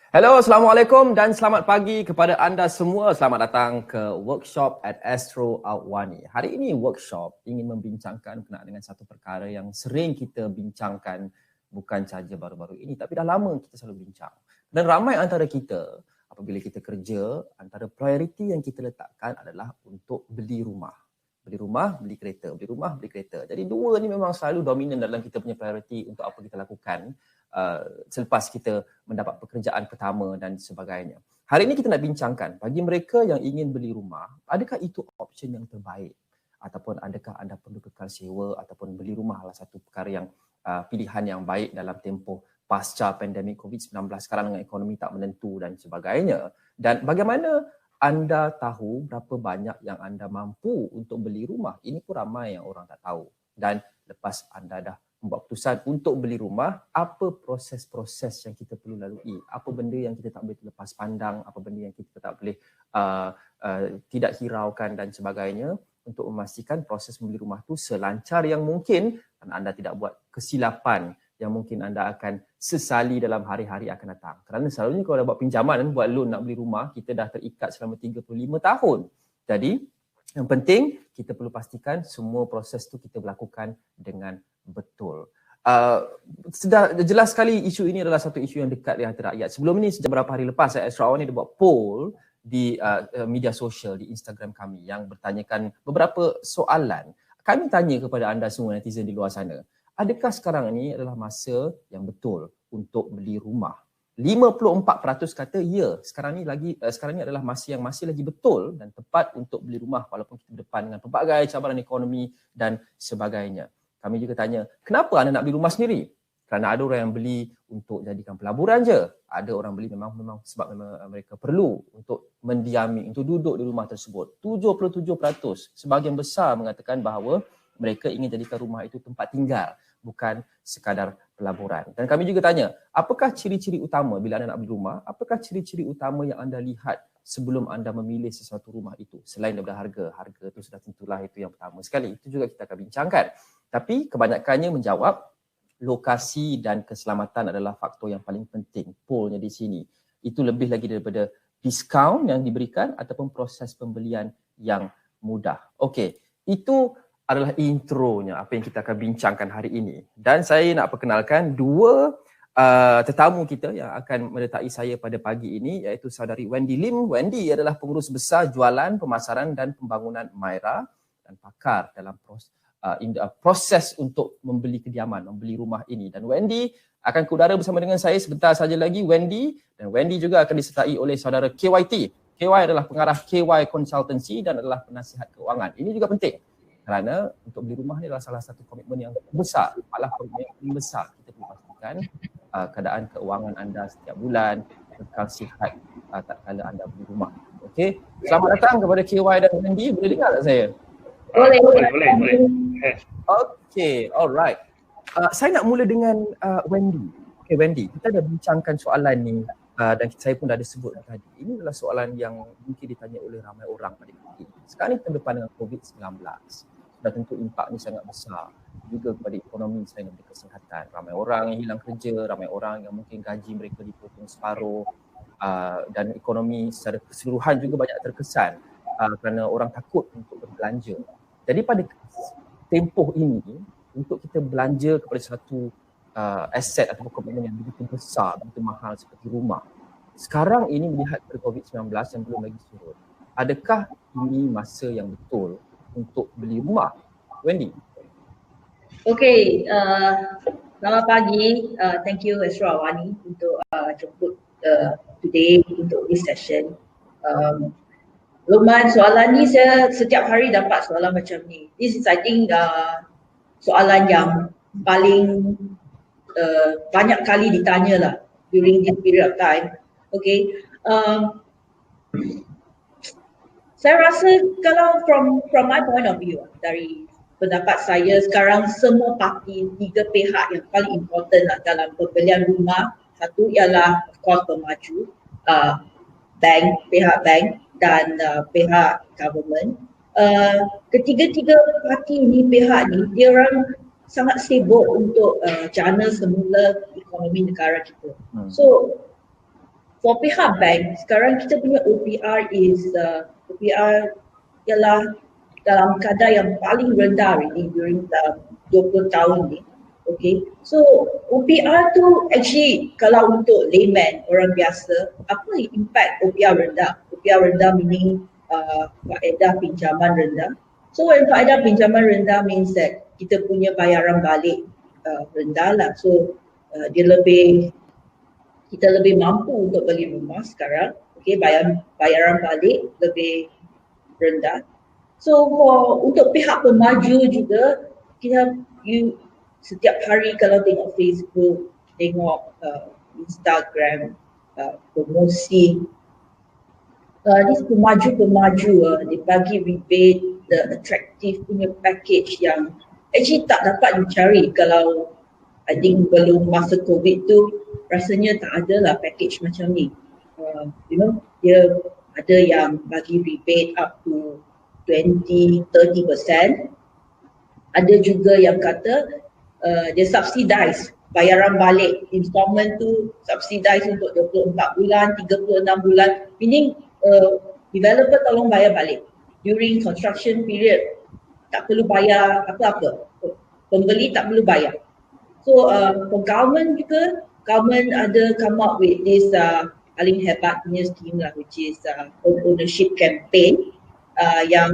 Hello, Assalamualaikum dan selamat pagi kepada anda semua. Selamat datang ke workshop at Astro Awani. Hari ini workshop ingin membincangkan berkenaan dengan satu perkara yang sering kita bincangkan bukan sahaja baru-baru ini tapi dah lama kita selalu bincang. Dan ramai antara kita apabila kita kerja, antara prioriti yang kita letakkan adalah untuk beli rumah. Beli rumah, beli kereta. Beli rumah, beli kereta. Jadi dua ni memang selalu dominan dalam kita punya prioriti untuk apa kita lakukan. Selepas kita mendapat pekerjaan pertama dan sebagainya. Hari ini kita nak bincangkan bagi mereka yang ingin beli rumah, adakah itu option yang terbaik ataupun adakah anda perlu kekal sewa ataupun beli rumah adalah satu perkara yang pilihan yang baik dalam tempoh pasca pandemik COVID-19 sekarang dengan ekonomi tak menentu dan sebagainya. Dan bagaimana anda tahu berapa banyak yang anda mampu untuk beli rumah? Ini pun ramai yang orang tak tahu. Dan lepas anda dah membuat keputusan untuk beli rumah, apa proses-proses yang kita perlu lalui, apa benda yang kita tak boleh terlepas pandang, apa benda yang kita tak boleh tidak hiraukan dan sebagainya untuk memastikan proses membeli rumah tu selancar yang mungkin dan anda tidak buat kesilapan yang mungkin anda akan sesali dalam hari-hari akan datang. Kerana selalunya kalau dah buat pinjaman dan buat loan nak beli rumah, kita dah terikat selama 35 tahun. Jadi yang penting kita perlu pastikan semua proses tu kita lakukan dengan betul. Sudah jelas sekali isu ini adalah satu isu yang dekat di hati rakyat. Sebelum ini sejak beberapa hari lepas Astro Awani dia buat poll di media sosial di Instagram kami yang bertanyakan beberapa soalan. Kami tanya kepada anda semua netizen di luar sana, adakah sekarang ini adalah masa yang betul untuk beli rumah? 54% kata ya, sekarang ni adalah masa yang masih lagi betul dan tepat untuk beli rumah walaupun kita berdepan dengan pelbagai cabaran ekonomi dan sebagainya. Kami juga tanya, kenapa anda nak beli rumah sendiri? Kerana ada orang yang beli untuk jadikan pelaburan je. Ada orang beli memang sebab mereka perlu untuk mendiami, untuk duduk di rumah tersebut. 77% sebahagian besar mengatakan bahawa mereka ingin jadikan rumah itu tempat tinggal, bukan sekadar pelaburan. Dan kami juga tanya, apakah ciri-ciri utama bila anda nak beli rumah? Apakah ciri-ciri utama yang anda lihat sebelum anda memilih sesuatu rumah itu? Selain daripada harga. Harga itu sudah tentulah itu yang pertama sekali. Itu juga kita akan bincangkan. Tapi kebanyakannya menjawab lokasi dan keselamatan adalah faktor yang paling penting. Pollnya di sini. Itu lebih lagi daripada diskaun yang diberikan ataupun proses pembelian yang mudah. Okey, itu adalah intronya apa yang kita akan bincangkan hari ini. Dan saya nak perkenalkan dua tetamu kita yang akan menyertai saya pada pagi ini iaitu saudari Wendy Lim. Wendy adalah pengurus besar jualan, pemasaran dan pembangunan Maira dan pakar dalam proses untuk membeli kediaman, membeli rumah ini. Dan Wendy akan ke udara bersama dengan saya sebentar saja lagi. Wendy juga akan disertai oleh saudara KYT. KY adalah pengarah KY Consultancy dan adalah penasihat keuangan. Ini juga penting kerana untuk beli rumah ni adalah salah satu komitmen yang besar, malah komitmen yang besar. Kita perlu pastikan keadaan keuangan anda setiap bulan kekal sihat tak kala anda beli rumah. Okey, selamat datang kepada KY dan Wendy. Boleh dengar tak saya? Boleh. Okay, alright. Saya nak mula dengan Wendy. Okay, Wendy, kita dah bincangkan soalan ni dan saya pun dah ada sebut tadi. Ini adalah soalan yang mungkin ditanya oleh ramai orang pada kita. Sekarang ni kita berdepan dengan COVID-19. Sudah tentu impak ni sangat besar juga kepada ekonomi selain daripada kesihatan. Ramai orang yang hilang kerja, ramai orang yang mungkin gaji mereka dipotong separuh dan ekonomi secara keseluruhan juga banyak terkesan kerana orang takut untuk berbelanja. Jadi pada tempoh ini, untuk kita belanja kepada satu aset atau komitmen yang begitu besar, begitu mahal seperti rumah. Sekarang ini melihat kepada COVID-19 yang belum lagi surut, adakah ini masa yang betul untuk beli rumah? Wendy? Okey, selamat pagi. Thank you Astro Awani untuk jemput today untuk this session. Lumayan soalan ni saya setiap hari dapat soalan macam ni. This is I think soalan yang paling banyak kali ditanya lah during this period of time. Okay, saya rasa kalau from my point of view, dari pendapat saya sekarang semua parti, tiga pihak yang paling important lah dalam pembelian rumah. Satu ialah of course pemaju, pihak bank dan pihak government. Ketiga-tiga parti ni, pihak ni, dia orang sangat sibuk untuk jana semula ekonomi negara kita. So for pihak bank, sekarang kita punya OPR OPR ialah dalam kadar yang paling rendah ini during 20 tahun ni. Okay, so OPR tu actually kalau untuk layman, orang biasa, apa impact OPR rendah? OPR rendah meaning faedah pinjaman rendah. So when faedah pinjaman rendah means that kita punya bayaran balik rendah lah. So kita lebih mampu untuk beli rumah sekarang. Okay, bayaran balik lebih rendah. So untuk pihak pemaju juga, setiap hari kalau tengok Facebook, tengok Instagram, promosi, this pemaju dia bagi rebate, the attractive punya package yang actually tak dapat dicari kalau I think belum masa COVID tu, rasanya tak ada lah package macam ni. Dia ada yang bagi rebate up to 20-30%. Ada juga yang kata dia subsidize bayaran balik, installment tu subsidize untuk 24 bulan, 36 bulan, meaning developer tolong bayar balik during construction period, tak perlu bayar apa-apa, pembeli tak perlu bayar. So for government juga, government ada come up with this paling hebat punya scheme lah, which is home ownership campaign yang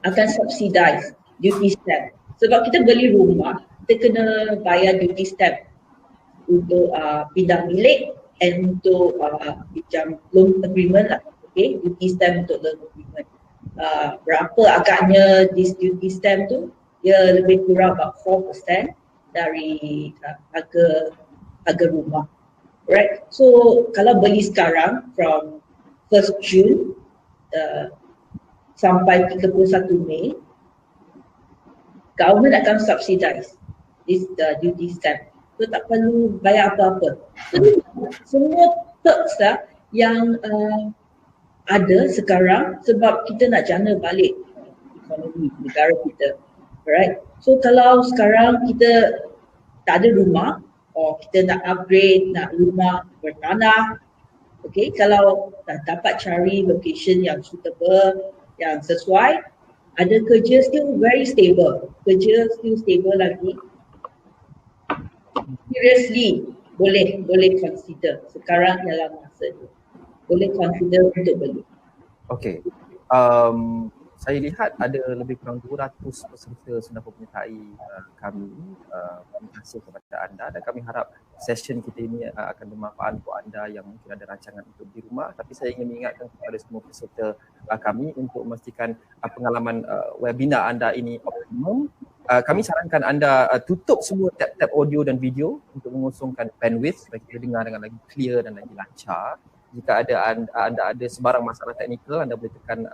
akan subsidize duty stamp. Sebab kita beli rumah, kita kena bayar duty stamp untuk pindah bilik and untuk macam loan agreement lah. Okay, duty stamp untuk loan agreement. Berapa agaknya this duty stamp tu? Dia lebih kurang about 4% dari harga rumah. Right? So kalau beli sekarang from 1st June sampai 31 Mei, government akan subsidize this duty stamp. So tak perlu bayar apa-apa. So semua perks lah yang ada sekarang sebab kita nak jana balik ekonomi negara kita. Alright. So kalau sekarang kita tak ada rumah, or kita nak upgrade, nak rumah bertanah, okay, kalau dah dapat cari location yang suitable, yang sesuai, ada kerja still very stable, kerja still stable lagi, seriously boleh consider. Sekarang ialah masa tu, boleh consider untuk beli. Okay, saya lihat ada lebih kurang 200 peserta sudah menyertai kami. Terima kasih kepada anda dan kami harap session kita ini akan bermanfaat untuk anda yang mungkin ada rancangan untuk di rumah. Tapi saya ingin mengingatkan kepada semua peserta kami untuk memastikan pengalaman webinar anda ini optimum. Kami sarankan anda tutup semua tab-tab audio dan video untuk mengosongkan bandwidth supaya kita dengar dengan lagi clear dan lagi lancar. Jika anda ada sebarang masalah teknikal, anda boleh tekan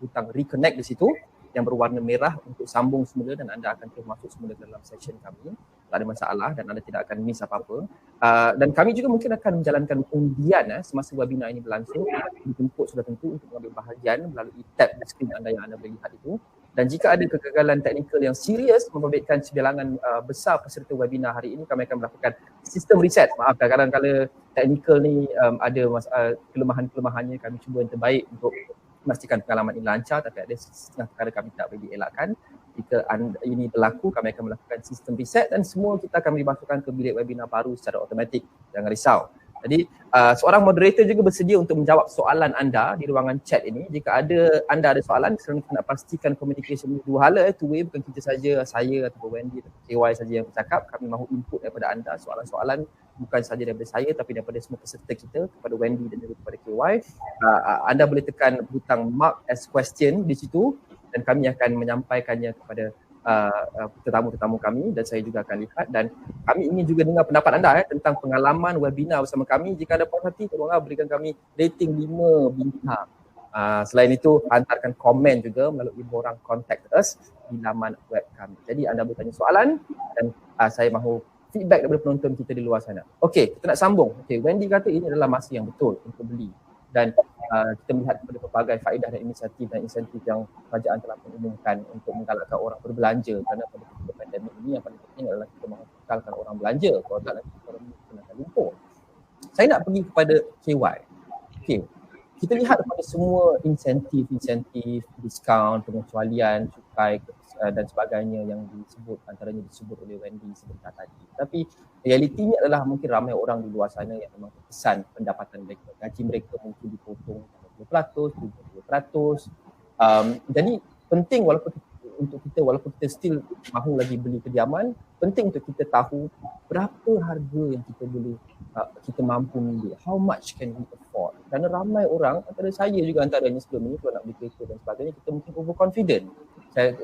butang reconnect di situ yang berwarna merah untuk sambung semula dan anda akan terus masuk semula dalam session kami. Tak ada masalah dan anda tidak akan miss apa-apa. Dan kami juga mungkin akan menjalankan undian semasa webinar ini berlangsung. Dijemput sudah tentu untuk mengambil bahagian melalui tab di skrin anda yang anda boleh lihat itu. Dan jika ada kegagalan teknikal yang serius membabitkan sebilangan besar peserta webinar hari ini, kami akan melakukan sistem reset. Maaf, kadang-kadang teknikal ni ada kelemahan-kelemahannya. Kami cuba yang terbaik untuk memastikan pengalaman ini lancar, tapi ada setengah perkara kami tak boleh dielakkan. Jika ini berlaku, kami akan melakukan sistem reset dan semua kita akan dimasukkan ke bilik webinar baru secara automatik. Jangan risau. Jadi seorang moderator juga bersedia untuk menjawab soalan anda di ruangan chat ini. Jika anda ada soalan, sekarang kita nak pastikan communication ini dua hala, two way, bukan kita saja, saya atau Wendy atau KY saja yang bercakap. Kami mahu input daripada anda, soalan-soalan bukan saja daripada saya tapi daripada semua peserta kita, kepada Wendy dan juga kepada KY. Anda boleh tekan butang mark as question di situ dan kami akan menyampaikannya kepada tetamu-tetamu kami dan saya juga akan lihat, dan kami ingin juga dengar pendapat anda tentang pengalaman webinar bersama kami. Jika ada puas hati, tolonglah berikan kami rating 5 bintang. Selain itu, hantarkan komen juga melalui borang contact us di laman web kami. Jadi anda boleh tanya soalan dan saya mahu feedback daripada penonton kita di luar sana. Okey, kita nak sambung. Okey, Wendy kata ini adalah masa yang betul untuk beli dan kita melihat kepada pelbagai faedah dan insentif yang kerajaan telah mengumumkan untuk menggalakkan orang berbelanja, kerana pada ketika pandemik ini yang paling penting adalah kita menggalakkan orang belanja. Kalau tak, nanti ekonomi akan lumpuh. saya nak pergi kepada KY. Okay. Kita lihat kepada semua insentif, diskaun, pengecualian, cukai dan sebagainya yang disebut, antaranya disebut oleh Wendy sebentar tadi. Tapi realitinya adalah mungkin ramai orang di luar sana yang memang terkesan pendapatan mereka. Gaji mereka mungkin dipotong 20%, 30%. Jadi penting untuk kita walaupun kita still mahu lagi beli kediaman, penting untuk kita tahu berapa harga yang kita boleh kita mampu beli, how much can we afford. Kerana ramai orang, antara saya juga antaranya sebelum ini kalau nak beli kereta dan sebagainya, kita mungkin overconfident.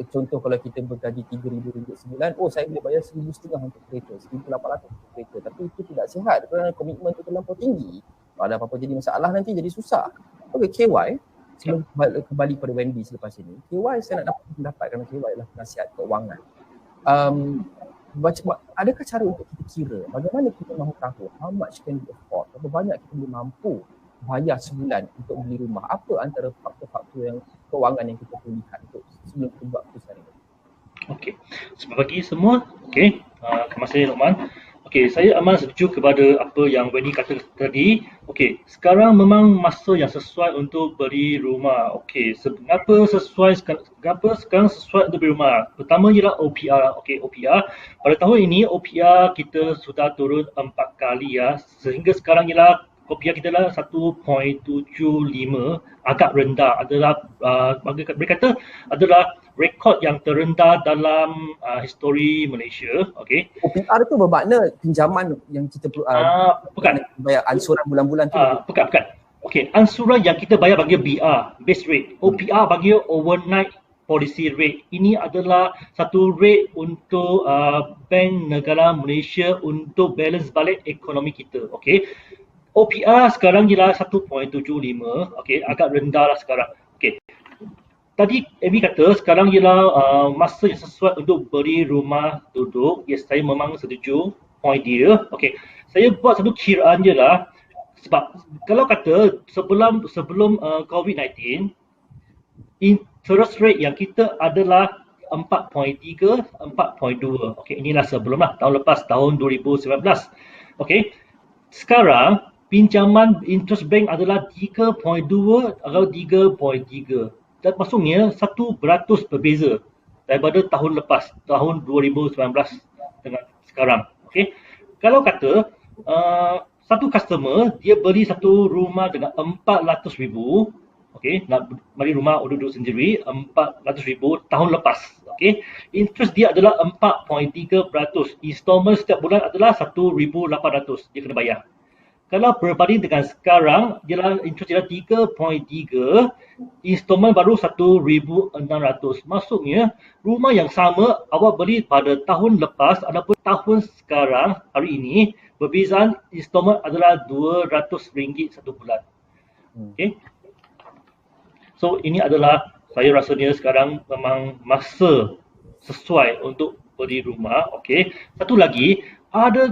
Contoh kalau kita bergaji RM3,000 sebulan, saya boleh bayar RM1,500 untuk kereta, RM1,800 untuk kereta. Tapi itu tidak sihat kerana komitmen itu terlampau tinggi. Kalau ada apa-apa jadi masalah nanti jadi susah. Okay, KY, sebelum kembali pada Wendy selepas ini, KY saya nak dapat pendapat kerana KY adalah penasihat keuangan. Adakah cara untuk kita kira bagaimana kita mahu tahu how much can we afford, berapa banyak kita boleh mampu bayar sebulan untuk beli rumah, apa antara faktor-faktor yang keuangan yang kita perlu lihat untuk sebelum kita buat keputusan ini. Okey, selamat pagi semua. Okey, terima kasih Luqman. Okey, saya amat setuju kepada apa yang Wendy kata tadi. Okey, sekarang memang masa yang sesuai untuk beli rumah. Okey, kenapa sekarang sesuai untuk beli rumah? Pertama ialah OPR. Okey, OPR. Pada tahun ini OPR kita sudah turun 4 kali ya. Sehingga sekarang ialah OPR kita adalah 1.75, agak rendah. Adalah mereka kata adalah rekod yang terendah dalam histori Malaysia. Okey. OPR itu bermakna pinjaman yang kita perlu bukan bayar ansuran bulan-bulan tu. Bukan. Okey, ansuran yang kita bayar bagi BR, base rate. OPR bagi overnight policy rate. Ini adalah satu rate untuk Bank Negara Malaysia untuk balance balik ekonomi kita. Okey. OPR sekarang ialah 1.75. Okey, agak rendah lah sekarang. Okey. Tadi Amy kata sekarang ialah masa yang sesuai untuk beli rumah duduk. Yes, saya memang setuju point dia. Okey, saya buat satu kiraan je lah. Sebab kalau kata sebelum COVID-19, interest rate yang kita adalah 4.3, 4.2. Okey, inilah sebelum lah, tahun lepas, tahun 2019. Okey, sekarang pinjaman interest bank adalah 3.2 atau 3.3. Dan maksudnya 1% berbeza daripada tahun lepas, tahun 2019 dengan sekarang. Okey. Kalau kata satu customer dia beli satu rumah dengan 400,000, okey, nak beli rumah duduk sendiri 400,000 tahun lepas. Okey. Interest dia adalah 4.3%. Installment setiap bulan adalah 1,800 dia kena bayar. Kalau berbanding dengan sekarang, interest dia 3.3, installment baru 1,600. Maksudnya, rumah yang sama awak beli pada tahun lepas ataupun tahun sekarang, hari ini, perbezaan installment adalah RM200 satu bulan. Okay. So, ini adalah saya rasanya sekarang memang masa sesuai untuk beli rumah. Okay. Satu lagi, ada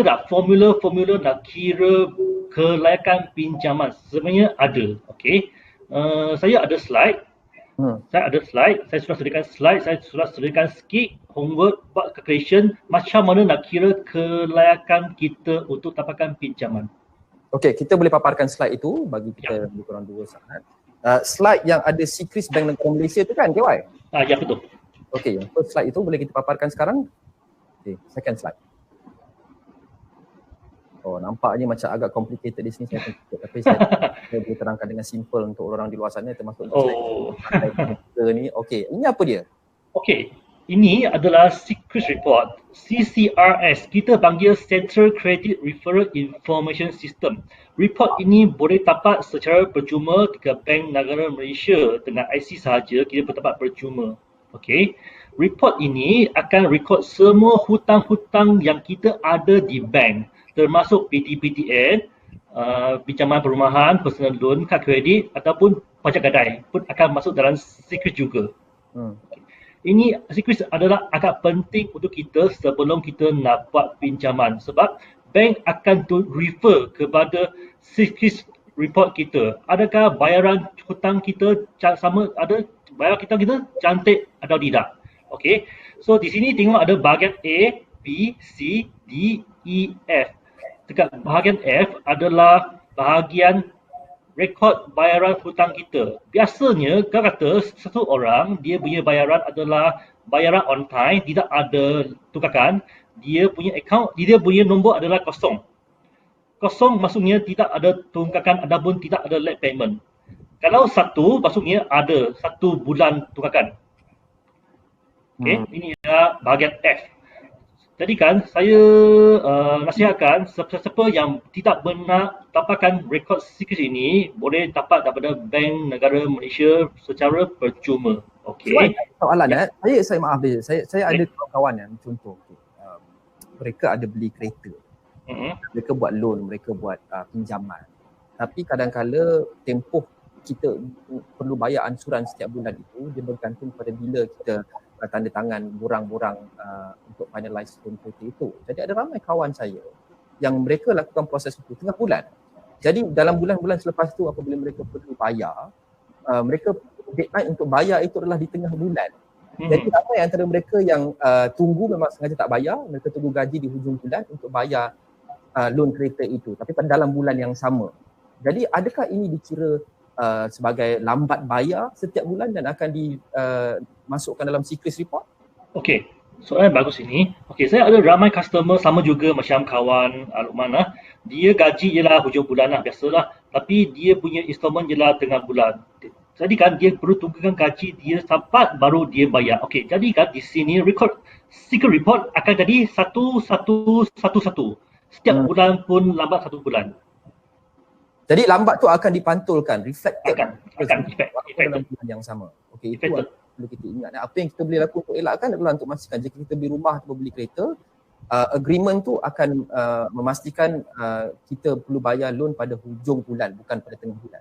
tak formula nak kira kelayakan pinjaman? Sebenarnya ada. Okey. Saya ada slide. Saya sudah sediakan slide, saya sudah sediakan skip, homework, buat calculation macam mana nak kira kelayakan kita untuk dapatkan pinjaman. Okey, kita boleh paparkan slide itu bagi kita lebih kurang 2 saat. Slide yang ada Secris Bank Negara Malaysia tu kan, KY? Ya, betul. Okey, yang first slide itu boleh kita paparkan sekarang. Okey, second slide. Nampaknya macam agak complicated di sini saya tapi saya boleh terangkan dengan simple untuk orang di luar sana termasuk saya ni. Okey, ini apa dia? Okey, ini adalah Secris Report, CCRS. Kita panggil Central Credit Referral Information System. Report ini boleh dapat secara percuma dekat Bank Negara Malaysia dengan IC sahaja, kita boleh dapat percuma. Okey. Report ini akan rekod semua hutang-hutang yang kita ada di bank, termasuk PTPTN, pinjaman perumahan, personal loan, kad kredit ataupun pajak gadai pun akan masuk dalam Secris juga. Ini Secris adalah agak penting untuk kita sebelum kita nak buat pinjaman sebab bank akan refer kepada Secris report kita. Adakah bayaran hutang kita sama, ada bayaran kita cantik atau tidak? Okey. So di sini tengok ada bahagian A, B, C, D, E, F. dekat bahagian F adalah bahagian rekod bayaran hutang kita. Biasanya kalau kata satu orang dia punya bayaran adalah bayaran on time, tidak ada tunggakan, dia punya akaun, dia punya nombor adalah kosong. Kosong maksudnya tidak ada tunggakan ataupun tidak ada late payment. Kalau satu maksudnya ada 1 bulan tunggakan. Okey, ini adalah bahagian F. Jadi kan saya nasihatkan siapa yang tidak benar dapatkan rekod secret ini boleh dapat daripada Bank Negara Malaysia secara percuma. Okey. Soalan saya maaf dia. Saya ada kawan-kawan yang contoh mereka ada beli kereta. Mereka buat loan, mereka buat pinjaman. Tapi kadang-kala tempoh kita perlu bayar ansuran setiap bulan itu dia bergantung pada bila kita tanda tangan borang-borang untuk finalize loan kereta itu. Jadi ada ramai kawan saya yang mereka lakukan proses itu tengah bulan. Jadi dalam bulan-bulan selepas itu apabila mereka perlu bayar, mereka deadline untuk bayar itu adalah di tengah bulan. Jadi ramai antara mereka yang tunggu memang sengaja tak bayar, mereka tunggu gaji di hujung bulan untuk bayar loan kereta itu tapi pada dalam bulan yang sama. Jadi adakah ini dikira sebagai lambat bayar setiap bulan dan akan dimasukkan dalam secret report? Okey, soalan bagus ini. Okey, saya ada ramai customer sama juga macam kawan Luqman lah. Dia gaji ialah hujung bulan lah, biasalah. Tapi dia punya installment ialah tengah bulan. Jadi kan dia perlu tunggukan gaji dia sampai baru dia bayar. Okey, jadi kan di sini secret report akan jadi 1111. Setiap bulan pun lambat 1 bulan. Jadi lambat tu akan dipantulkan, reflected akan dalam bulan yang sama. Okey, itu perlu kita ingat. Apa yang kita boleh lakukan untuk elakkan adalah untuk memastikan jika kita beli rumah atau beli kereta, agreement tu akan memastikan kita perlu bayar loan pada hujung bulan, bukan pada tengah bulan.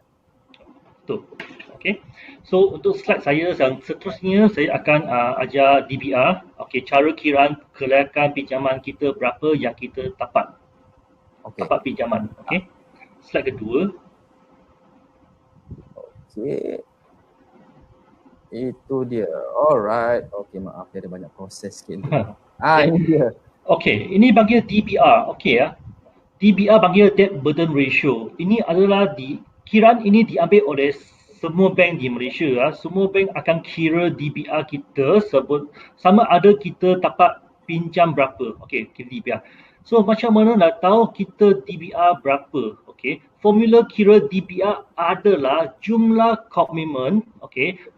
Betul. Okey. So untuk slide saya yang seterusnya saya akan ajar DBR. Okey, cara kiraan kelayakan pinjaman kita berapa yang kita dapat. Dapat pinjaman. Okey. Slide kedua. Okey. Itu dia. Alright. Okey, maaf dia ada banyak proses sikit. Ini dia. Okey, ini panggil DBR. Okey ya. DBR panggil debt burden ratio. Ini adalah kiraan ini diambil oleh semua bank di Malaysia ya. Semua bank akan kira DBR kita sama ada kita dapat pinjam berapa. Okey, DBR. So macam mana nak tahu kita DBR berapa? Okey, formula kira DBR adalah jumlah komitmen,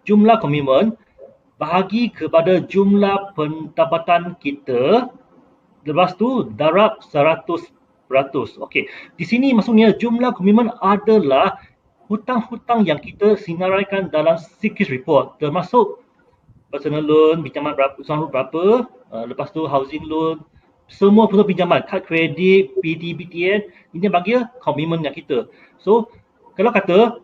jumlah komitmen bahagi kepada jumlah pendapatan kita, lepas tu darab 100%. Okey, di sini maksudnya jumlah komitmen adalah hutang-hutang yang kita sinaraikan dalam secret report, termasuk personal loan, pinjaman berapa, lepas tu housing loan, semua produk pinjaman, kad kredit, PTBTN, ini bagi komitmen yang kita. So, kalau kata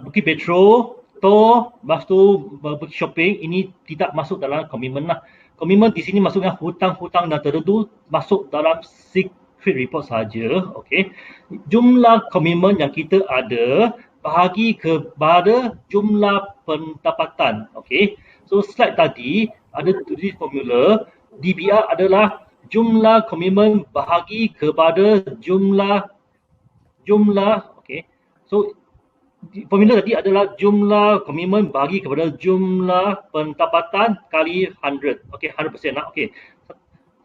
pergi petrol, tol, lepas tu pergi shopping, ini tidak masuk dalam komitmen lah. Komitmen di sini maksudnya hutang-hutang dan tertentu masuk dalam secret report saja. Okey. Jumlah komitmen yang kita ada bahagi kepada jumlah pendapatan. Okey. So, slide tadi ada tulis formula DBR adalah jumlah komitmen bahagi kepada jumlah okey. So formula tadi adalah jumlah komitmen bahagi kepada jumlah pendapatan kali 100. Okey, 100% lah. Okey.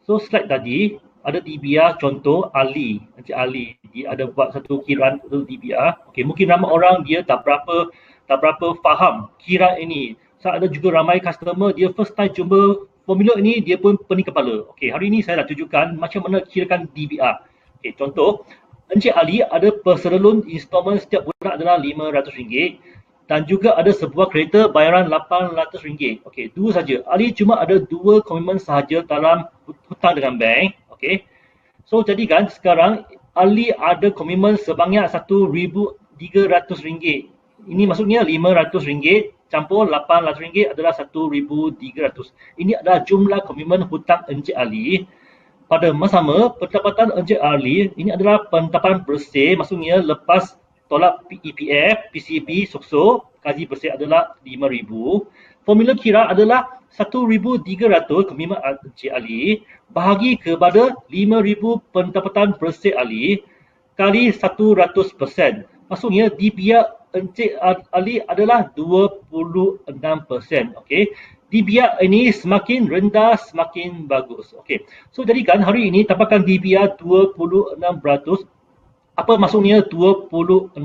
So slide tadi ada DBR contoh Encik Ali dia ada buat satu kiraan untuk DBR. Okey, mungkin ramai orang dia tak berapa faham kiraan ini. Saya ada juga ramai customer dia first time jumpa formula ini dia pun pening kepala. Okey, hari ini saya nak tunjukkan macam mana kirakan DBR. Okey, contoh, Encik Ali ada personal loan installment setiap bulan adalah RM500 dan juga ada sebuah kereta bayaran RM800. Okey, dua saja. Ali cuma ada 2 komitmen sahaja dalam hutang dengan bank. Okey. So jadi kan sekarang Ali ada komitmen sebanyak RM1,300. Ini maksudnya RM500 campur RM800 adalah RM1,300. Ini adalah jumlah komitmen hutang Encik Ali. Pada masa sama, pendapatan Encik Ali ini adalah pendapatan bersih, maksudnya lepas tolak EPF, PCB, SOKSO, gaji bersih adalah RM5,000. Formula kira adalah 1,300 kepimpinan Encik Ali bahagi kepada 5,000 pendapatan Persik Ali kali 100%. Maksudnya DPR Encik Ali adalah 26%. Okey. DPR ini semakin rendah semakin bagus. Okey. So jadikan hari ini tampakan DPR 26%. Apa maksudnya 26%?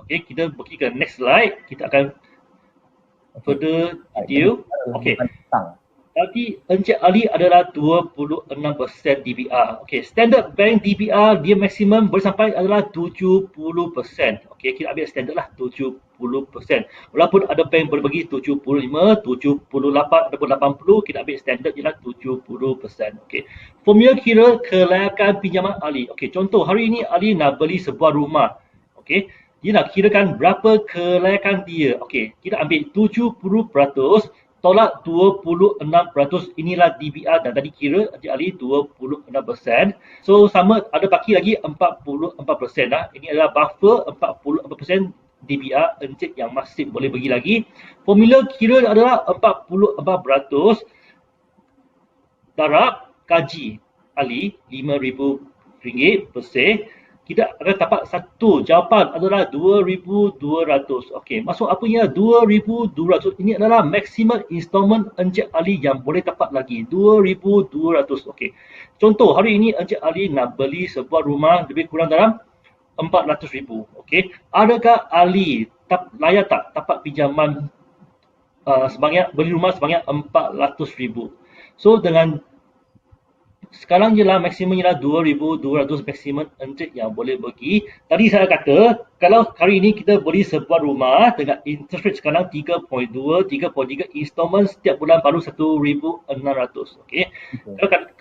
Okey, kita pergi ke next slide. Kita akan further detail. Okey. Tadi Encik Ali adalah 26% DPR. Okey, standard bank DPR dia maksimum boleh sampai adalah 70%. Okey, kita ambil standard lah 70%. Walaupun ada bank boleh bagi 75, 78 ataupun 80, kita ambil standard ialah 70%. Okey. Formula kira kelayakan pinjaman Ali. Okey, contoh hari ini Ali nak beli sebuah rumah. Okey. Dia nak kirakan berapa kelayakan dia. Okey, kita ambil 70% tolak 26%, inilah DPR dan tadi kira Encik Ali 26%. So sama ada baki lagi 44% lah. Ini adalah buffer 44% DPR Encik yang masih boleh bagi lagi. Formula kira adalah 44% darab gaji Ali RM5,000 per se. Kita akan dapat satu jawapan adalah 2,200. Okey, maksud apanya 2,200? Ini adalah maksimum installment Encik Ali yang boleh dapat lagi 2,200. Okey. Contoh hari ini Encik Ali nak beli sebuah rumah lebih kurang dalam 400,000. Okey. Adakah Ali layak tak dapat pinjaman sebanyak beli rumah sebanyak 400,000? So dengan sekarang je lah maksimum ialah 2,200 maksimum Encik yang boleh bagi. Tadi saya kata kalau hari ini kita beli sebuah rumah dengan interest rate sekarang 3.2, 3.3 installment setiap bulan baru 1,600. Okey.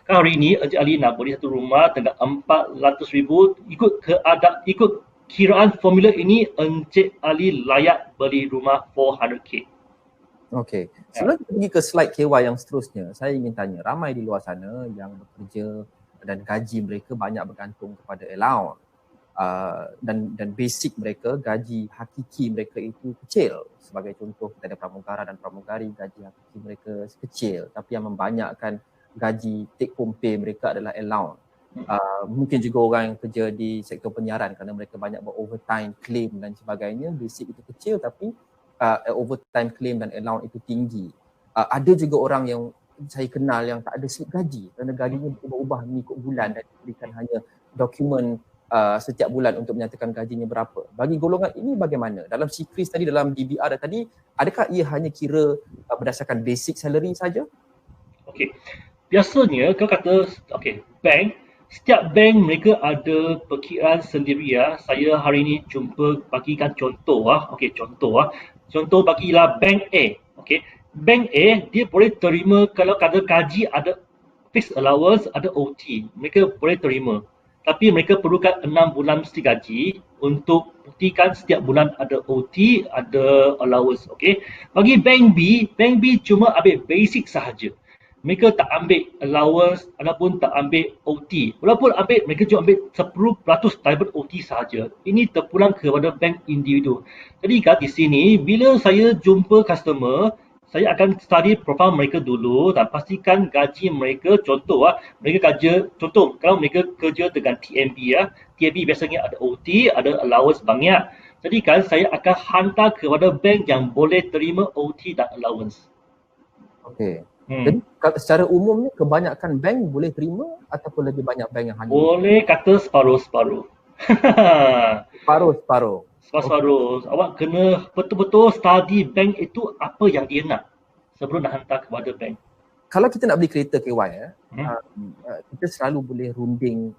Kalau hari ini Encik Ali nak beli satu rumah dengan 400,000 ikut kiraan formula ini Encik Ali layak beli rumah 400k. Okey. Sebelum kita pergi ke slide KY yang seterusnya, saya ingin tanya, ramai di luar sana yang bekerja dan gaji mereka banyak bergantung kepada allowance. Dan basic mereka, gaji hakiki mereka itu kecil. Sebagai contoh, kita ada pramugara dan pramugari, gaji hakiki mereka kecil. Tapi yang membanyakkan gaji take home pay mereka adalah allowance. Mungkin juga orang yang kerja di sektor penyiaran kerana mereka banyak overtime, claim dan sebagainya. Basic itu kecil tapi overtime claim dan allowance itu tinggi. Ada juga orang yang saya kenal yang tak ada slip gaji kerana gajinya berubah-ubah mengikut bulan dan diberikan hanya dokumen setiap bulan untuk menyatakan gajinya berapa. Bagi golongan ini bagaimana? Dalam Sikris tadi, dalam DBR tadi, adakah ia hanya kira berdasarkan basic salary saja? Okey. Biasanya kalau kata bank, setiap bank mereka ada perkiraan sendiri ya. Saya hari ini bagikan contoh Contoh bagilah bank A. Okey. Bank A dia boleh terima kalau kata gaji ada fixed allowance, ada OT. Mereka boleh terima. Tapi mereka perlukan 6 bulan mesti gaji untuk buktikan setiap bulan ada OT, ada allowance. Okey. Bagi bank B cuma ambil basic sahaja. Mereka tak ambil allowance ataupun tak ambil OT. Walaupun ambil, mereka cuma ambil 10% daripada OT sahaja. Ini terpulang kepada bank individu. Jadi kat di sini, bila saya jumpa customer, saya akan study profile mereka dulu dan pastikan gaji mereka. Kalau mereka kerja dengan TMB ya, TMB biasanya ada OT, ada allowance banyak. Jadi kan saya akan hantar kepada bank yang boleh terima OT dan allowance. Okey. Jadi secara umumnya kebanyakan bank boleh terima ataupun lebih banyak bank yang hanya boleh kata separuh-separuh. Separuh-separuh. Separuh-separuh. Awak kena betul-betul study bank itu apa yang dia nak sebelum nak hantar kepada bank. Kalau kita nak beli kereta KY kita selalu boleh runding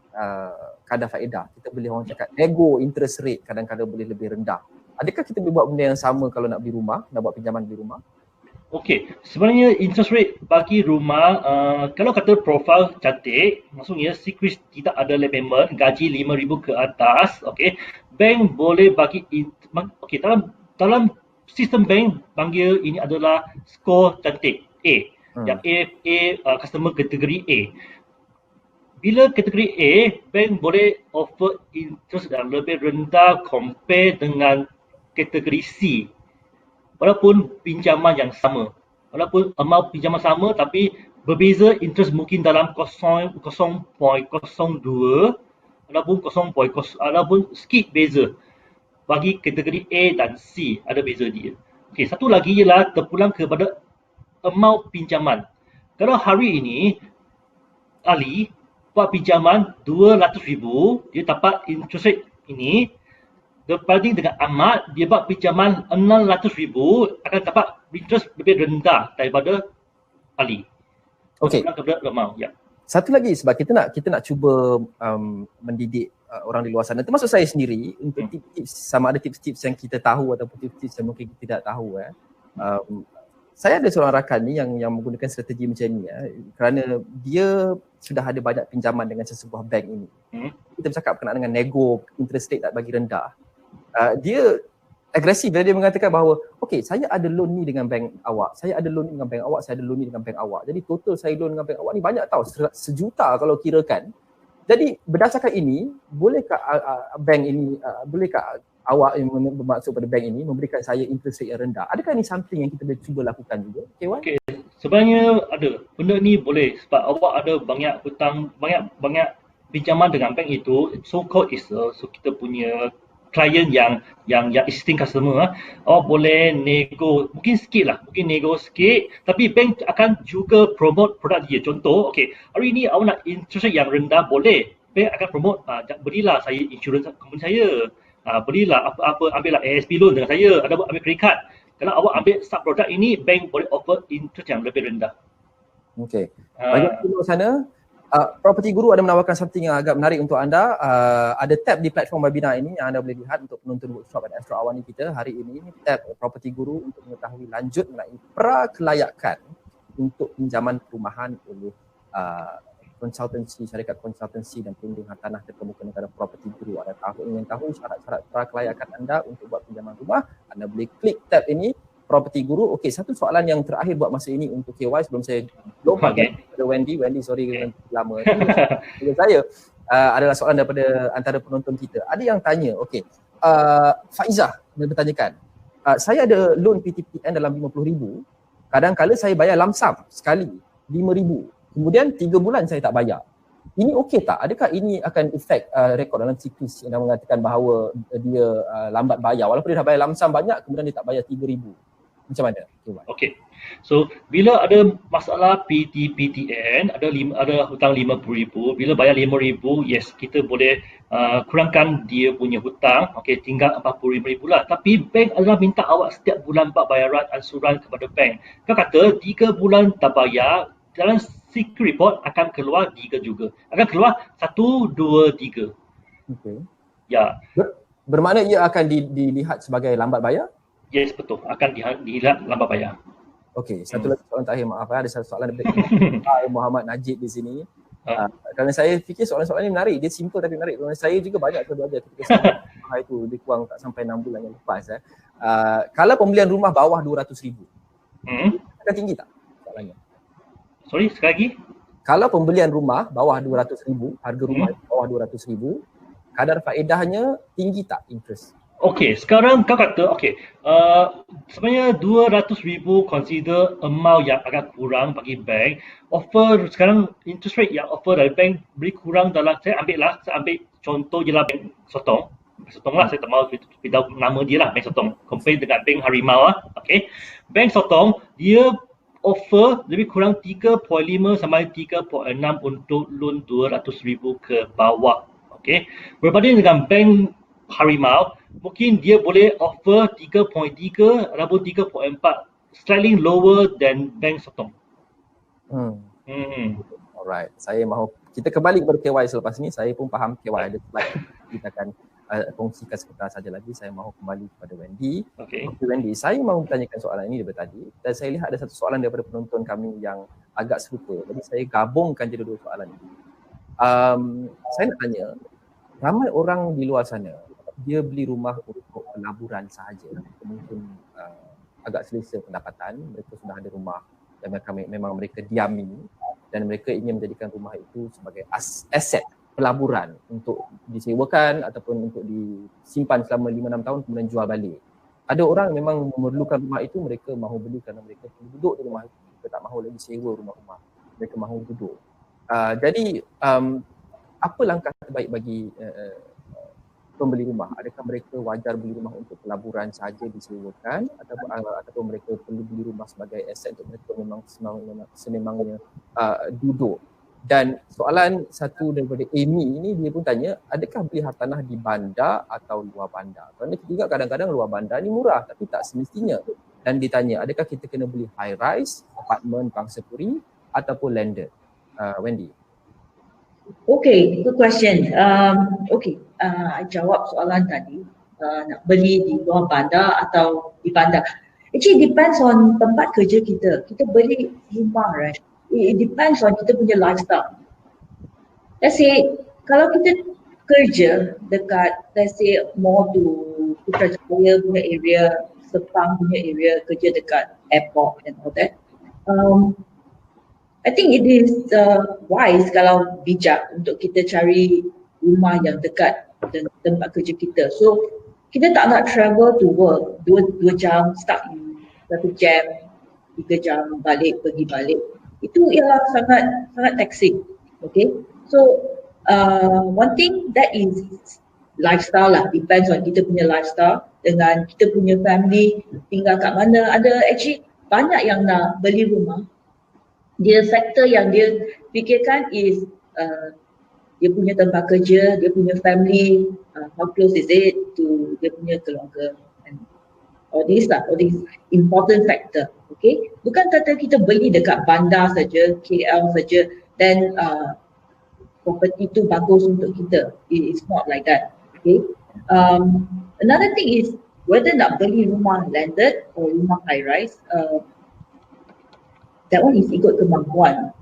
kadar faedah. Kita boleh orang cakap nego interest rate kadang-kadang boleh lebih rendah. Adakah kita boleh buat benda yang sama kalau nak beli rumah, nak buat pinjaman beli rumah? Okey, sebenarnya interest rate bagi rumah, kalau kata profil cantik, maksudnya Sikris tidak ada late payment, gaji 5,000 ke atas, okey, bank boleh bagi, okey, dalam sistem bank panggil ini adalah skor cantik, A. Yang A customer kategori A. Bila kategori A, bank boleh offer interest yang lebih rendah compare dengan kategori C. Walaupun pinjaman yang sama. walaupun amount pinjaman sama tapi berbeza interest mungkin dalam 0.02 ataupun 0.0 ataupun sikit beza. Bagi kategori A dan C ada beza dia. Okey, satu lagi ialah terpulang kepada amount pinjaman. Kalau hari ini Ali buat pinjaman 200,000, dia dapat interest rate ini, berbanding dengan Ahmad, dia buat pinjaman 600,000 akan dapat interest lebih rendah daripada Ali. Okey. Terpulang kepada amount, ya. Satu lagi sebab kita nak cuba mendidik orang di luar sana, termasuk saya sendiri, untuk tips-tips, sama ada tips-tips yang kita tahu ataupun tips-tips yang mungkin kita tidak tahu. Saya ada seorang rakan ni yang menggunakan strategi macam ni, kerana dia sudah ada banyak pinjaman dengan sesebuah bank ini. Kita bercakap berkenaan dengan nego interest rate tak bagi rendah. Dia agresif bila dia mengatakan bahawa okey, saya ada loan ni dengan bank awak, saya ada loan ni dengan bank awak, saya ada loan ni dengan bank awak. Jadi total saya loan dengan bank awak ni banyak tau, 1,000,000 kalau kirakan. Jadi berdasarkan ini, bolehkah bank ini, bolehkah awak yang bermaksud pada bank ini memberikan saya interest rate yang rendah? Adakah ini something yang kita boleh cuba lakukan juga? Okey, sebenarnya ada. Benda ni boleh sebab awak ada banyak hutang, banyak pinjaman dengan bank itu, so called is so kita punya klien yang existing customer, awak boleh nego mungkin nego sikit, tapi bank akan juga promote produk dia. Contoh, okey, hari ni awak nak interest rate yang rendah, boleh. Bank akan promote, berilah saya insurans company saya, berilah apa-apa, ambillah ASP loan dengan saya, ada ambil credit card. Kalau awak ambil sub produk ini, bank boleh offer interest yang lebih rendah. Okey. Bagi di luar sana, Property Guru ada menawarkan something yang agak menarik untuk anda. Ada tab di platform webinar ini yang anda boleh lihat untuk penonton workshop at Astro Awani kita hari ini. Tab Property Guru untuk mengetahui lanjut mengenai prakelayakan untuk pinjaman perumahan oleh konsultansi, syarikat konsultansi dan pelindung hartanah terkemuka negara Property Guru. Anda ingin tahu syarat-syarat prakelayakan anda untuk buat pinjaman rumah, anda boleh klik tab ini, Property Guru. Okey, satu soalan yang terakhir buat masa ini untuk KY sebelum saya lompat kepada Wendy, sorry lama. Saya adalah soalan daripada antara penonton kita. Ada yang tanya, okey, Faizah dia bertanyakan, saya ada loan PTPN dalam 50,000, kadang-kala saya bayar lamsam sekali 5,000, kemudian 3 bulan saya tak bayar. Ini okey tak? Adakah ini akan efek rekod dalam siklus yang mengatakan bahawa dia lambat bayar walaupun dia dah bayar lamsam banyak, kemudian dia tak bayar 3,000? Macam mana? Okey. So bila ada masalah PTPTN, ada hutang 50,000, bila bayar 5,000, yes, kita boleh kurangkan dia punya hutang, okey, tinggal 45,000 lah. Tapi bank adalah minta awak setiap bulan buat bayaran ansuran kepada bank. Kau kata 3 bulan tak bayar, dalam secret report akan keluar 3 juga. Akan keluar 1, 2, 3. Okey. Ya. Bermakna ia akan dilihat sebagai lambat bayar? Yes, betul. Akan dilihat lambat bayar. Okey, satu lagi soalan terakhir, maaf ada satu soalan daripada Muhammad Najib di sini. Kerana saya fikir soalan-soalan ini menarik, dia simple tapi menarik. Kerana saya juga banyak belajar ketika saya itu lebih kurang tak sampai 6 bulan yang lepas. Kalau pembelian rumah bawah 200,000, akan tinggi tak soalannya? Sorry, sekali lagi. Kalau pembelian rumah bawah 200,000, harga rumah bawah 200,000, kadar faedahnya tinggi tak interest? Okey, sekarang kau kata, sebenarnya 200,000 consider amount yang agak kurang bagi bank. Offer sekarang interest rate yang offer dari bank beri kurang dalam, saya ambil contoh je lah Bank Sotong. Sotong lah, saya tak mahu beritahu nama dia lah, Bank Sotong. Compare dengan Bank Harimau lah. Okey, Bank Sotong dia offer lebih kurang 3.5 sampai 3.6 untuk loan 200,000 ke bawah. Okey, berbanding dengan Bank Harimau, mungkin dia boleh offer 3.3 ataupun 3.4, slightly lower than Bank Sotong. Alright, saya mahu kita kembali kepada KY selepas ni. Saya pun faham KY ada slide, kita akan kongsikan sebentar saja lagi. Saya mahu kembali kepada Wendy. Okay, Wendy, saya mahu bertanyakan soalan ini daripada tadi dan saya lihat ada satu soalan daripada penonton kami yang agak serupa. Jadi saya gabungkan je dua soalan ini. Saya nak tanya, ramai orang di luar sana dia beli rumah untuk pelaburan sahaja, mungkin agak selesa pendapatan, mereka sudah ada rumah dan memang mereka diami dan mereka ingin menjadikan rumah itu sebagai aset pelaburan untuk disewakan ataupun untuk disimpan selama 5-6 tahun kemudian jual balik. Ada orang memang memerlukan rumah itu, mereka mahu beli kerana mereka duduk di rumah itu. Mereka tak mahu lagi sewa rumah-rumah. Mereka mahu duduk. Jadi apa langkah terbaik bagi pembeli rumah? Adakah mereka wajar beli rumah untuk pelaburan sahaja disewakan ataupun mereka perlu beli rumah sebagai aset untuk mereka memang sememangnya duduk? Dan soalan satu daripada Amy ini, dia pun tanya, adakah beli hartanah di bandar atau luar bandar? Kerana kita ingat kadang-kadang luar bandar ni murah tapi tak semestinya. Dan ditanya, adakah kita kena beli high rise, apartmen, pangsapuri ataupun landed? Wendy. Okay, good question. I jawab soalan tadi. Nak beli di luar bandar atau di bandar. Actually depends on tempat kerja kita. Kita beli rumah, right? It depends on kita punya lifestyle. Let's say kalau kita kerja dekat, let's say more to Putrajaya punya area, Sepang punya area, kerja dekat airport and all that. I think it is wise kalau bijak untuk kita cari rumah yang dekat dengan tempat kerja kita. So kita tak nak travel to work 2 jam stuck in satu jam, 3 jam pergi balik. Itu ialah sangat taxing. Okay, so one thing that is lifestyle lah, depends on kita punya lifestyle dengan kita punya family tinggal kat mana. Ada actually banyak yang nak beli rumah, dia faktor yang dia fikirkan is dia punya tempat kerja, dia punya family, how close is it to dia punya keluarga, and all these important factor. Okay, bukan kata kita beli dekat bandar saja, KL saja, then property tu bagus untuk kita. It's not like that. Okay, another thing is whether nak beli rumah landed or rumah high rise. That one is ikut kemampuan.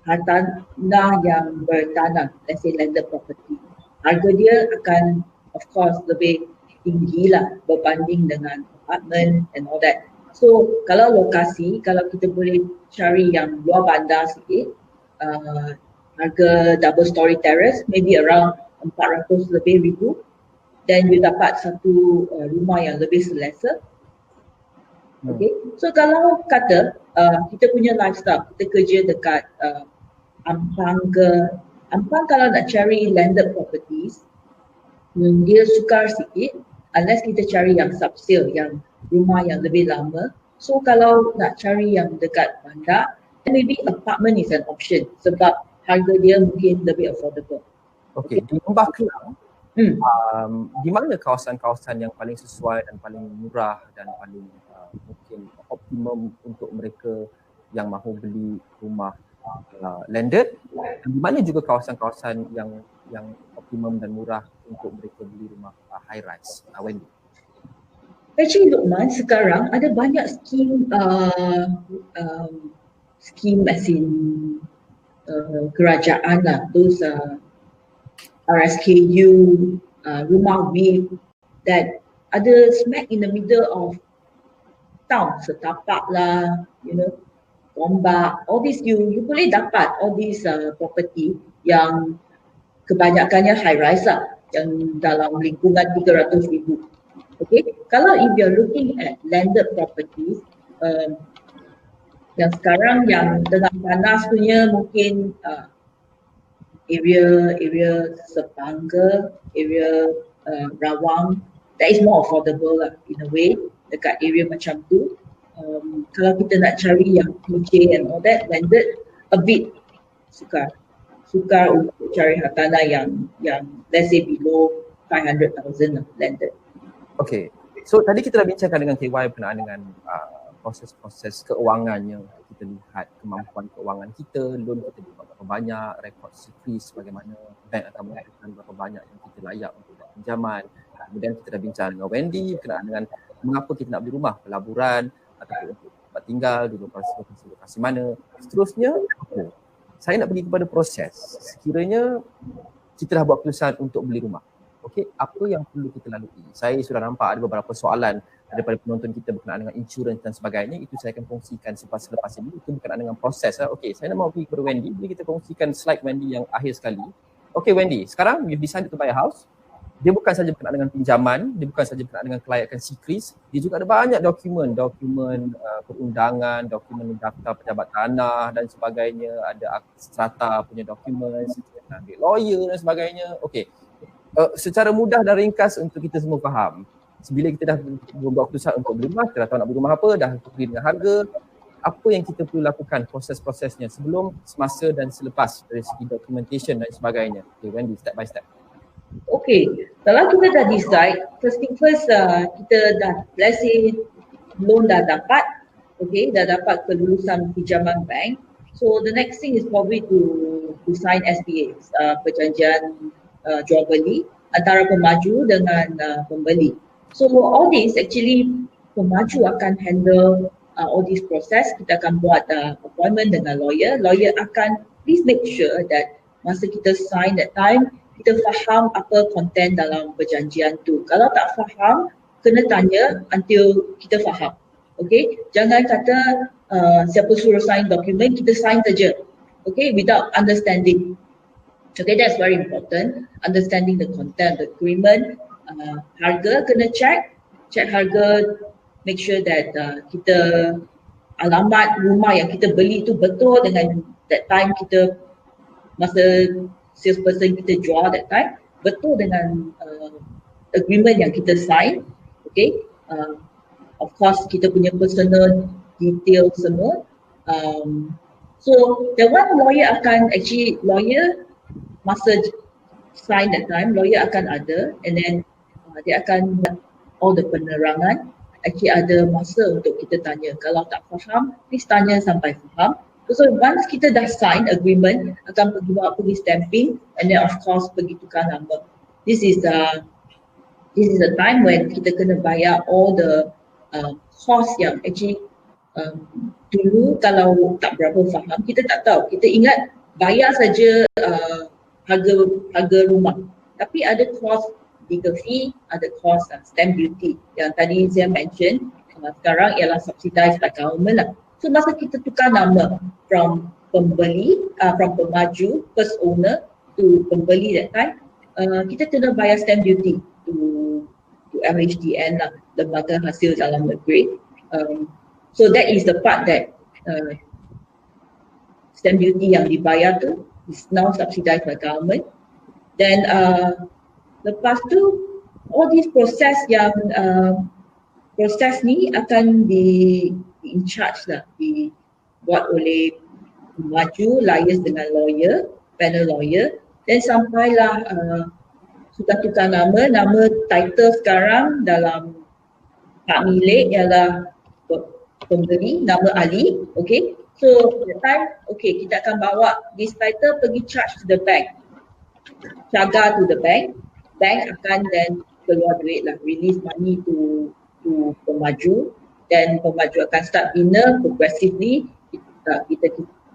Hartanah yang bertanah, let's say landed property, harga dia akan of course lebih tinggi lah berbanding dengan apartment and all that. So kalau lokasi, kalau kita boleh cari yang luar bandar sikit, harga double story terrace maybe around 400 lebih ribu, then you dapat satu rumah yang lebih selesa. Okay, so kalau kata kita punya lifestyle, kita kerja dekat Ampang ke, Ampang kalau nak cari landed properties, dia sukar sikit unless kita cari yang subsale, yang rumah yang lebih lama. So kalau nak cari yang dekat bandar, maybe apartment is an option sebab harga dia mungkin lebih affordable. Okay, di Lembah Kelang, di mana kawasan-kawasan yang paling sesuai dan paling murah dan paling mungkin optimum untuk mereka yang mahu beli rumah landed, dan di mana juga kawasan-kawasan yang optimum dan murah untuk mereka beli rumah high rise? Wendy. Actually Luqman, sekarang ada banyak scheme as in kerajaan lah, those RSKU, rumah WIP that ada smack in the middle of town, setapak lah, Gombak, all these you boleh dapat all these property yang kebanyakannya high rise lah, yang dalam lingkungan 300,000. Okay, kalau if you're looking at landed properties, yang sekarang yang tengah panas punya mungkin area Sepangga, area Rawang, that is more affordable lah in a way, dekat area macam tu. Kalau kita nak cari yang PJ and all that, landed, a bit sukar untuk cari hartanah yang let's say below 500,000 landed. Okay, so tadi kita dah bincangkan dengan KY berkenaan dengan proses-proses keuangan yang kita lihat, kemampuan keuangan kita, loan kita berapa banyak, rekod securities bagaimana, bank akan mengatakan berapa banyak yang kita layak untuk buat pinjaman. Kemudian kita dah bincang dengan Wendy berkenaan dengan mengapa kita nak beli rumah, pelaburan ataupun untuk tempat tinggal, di lokasi mana. Seterusnya, saya nak pergi kepada proses. Sekiranya kita dah buat keputusan untuk beli rumah, okey, apa yang perlu kita lalui? Saya sudah nampak ada beberapa soalan daripada penonton kita berkenaan dengan insurans dan sebagainya. Itu saya akan kongsikan selepas ini. Itu berkenaan dengan proses. Okey, saya nak pergi kepada Wendy. Boleh kita kongsikan slide Wendy yang akhir sekali. Okey Wendy, sekarang you decided to buy a house. dia bukan saja berkenaan dengan pinjaman, dia bukan saja berkenaan dengan kelayakan SECRIS, dia juga ada banyak dokumen perundangan, dokumen daftar pejabat tanah dan sebagainya, ada strata punya dokumen, ambil lawyer dan sebagainya. Okey. Secara mudah dan ringkas untuk kita semua faham. Sebila kita dah buat keputusan untuk beli rumah, kita dah tahu nak beli rumah apa, dah pergi dengan harga, apa yang kita perlu lakukan proses-prosesnya sebelum, semasa dan selepas dari segi documentation dan sebagainya. Okay, Wendy, step by step. Okay, kalau kita dah decide, first thing first, kita dah, let's say loan dah dapat, okay, dah dapat kelulusan pinjaman bank. So the next thing is probably to sign SPA, perjanjian jual beli antara pemaju dengan pembeli. So all this actually pemaju akan handle all this process. Kita akan buat appointment dengan lawyer. Lawyer akan please make sure that masa kita sign that time, kita faham apa content dalam perjanjian tu. Kalau tak faham, kena tanya until kita faham. Okay, jangan kata siapa suruh sign dokumen, kita sign saja. Okay, without understanding. Okay, that's very important. Understanding the content of the agreement. Harga kena check harga, make sure that kita alamat rumah yang kita beli tu betul dengan that time kita masa salesperson kita jual that time, betul dengan agreement yang kita sign. Okay, of course kita punya personal detail semua. So the one lawyer akan lawyer masa sign that time, lawyer akan ada, and then dia akan buat all the penerangan. Actually ada masa untuk kita tanya. Kalau tak faham, please tanya sampai faham. So once kita dah sign agreement, akan pergi stamping, and then of course pergi tukar nama. This is the time when kita kena bayar all the cost yang actually dulu kalau tak berapa faham, kita tak tahu. Kita ingat bayar saja harga rumah. Tapi ada cost legal fee, ada cost stamp duty yang tadi saya mention, sekarang ialah subsidized by government lah. So masa kita tukar nama from pembeli, from pemaju, first owner to pembeli that time, kita kena bayar stamp duty to MHDN lah, Lembaga Hasil Dalam Negeri. So that is the part that stamp duty yang dibayar tu is now subsidized by government. Then lepas tu all this proses yang proses ni akan in charge lah, dibuat oleh pemaju, liaise dengan lawyer, panel lawyer, dan sampailah sudah tukar nama title sekarang dalam hak milik ialah pembeli, nama Ali. Okay, so that time, okay, kita akan bawa this title pergi charge to the bank, cagar to the bank akan then keluar duit lah, release money to pemaju. Dan pemaju akan start bina progressively.